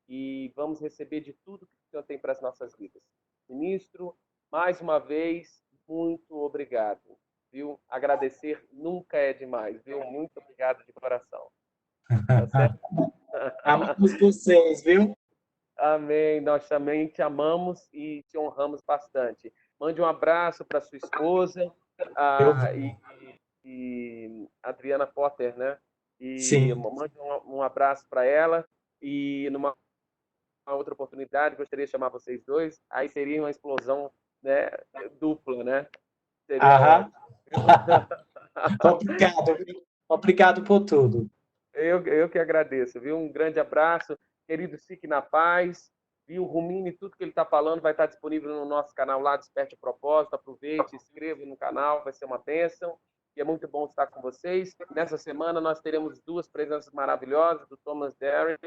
E vamos receber de tudo que o Senhor tem para as nossas vidas. Ministro, mais uma vez, muito obrigado. Viu? Agradecer nunca é demais, viu? Muito obrigado de coração. Tá certo? Amamos vocês, viu? Amém. Nós também te amamos e te honramos bastante. Mande um abraço para sua esposa e Adriana Potter, né? E Sim. mande um abraço para ela. E numa outra oportunidade, gostaria de chamar vocês dois. Aí seria uma explosão, né, dupla, né? Seria ótimo. Obrigado, viu? Obrigado por tudo. Eu que agradeço, viu? Um grande abraço. Querido, fique na paz. Viu? O Rumine, tudo que ele está falando vai estar disponível no nosso canal lá, Desperte o Propósito. Aproveite, inscreva no canal, vai ser uma bênção. E é muito bom estar com vocês. Nessa semana nós teremos duas presenças maravilhosas, do Thomas Derry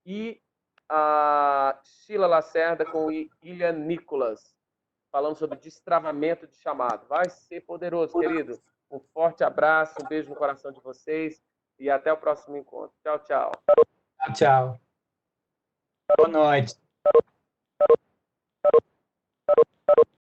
e a Sheila Lacerda com Ilha Nicolas, falando sobre destravamento de chamado. Vai ser poderoso, querido. Um forte abraço, um beijo no coração de vocês e até o próximo encontro. Tchau, tchau. Tchau. Boa noite.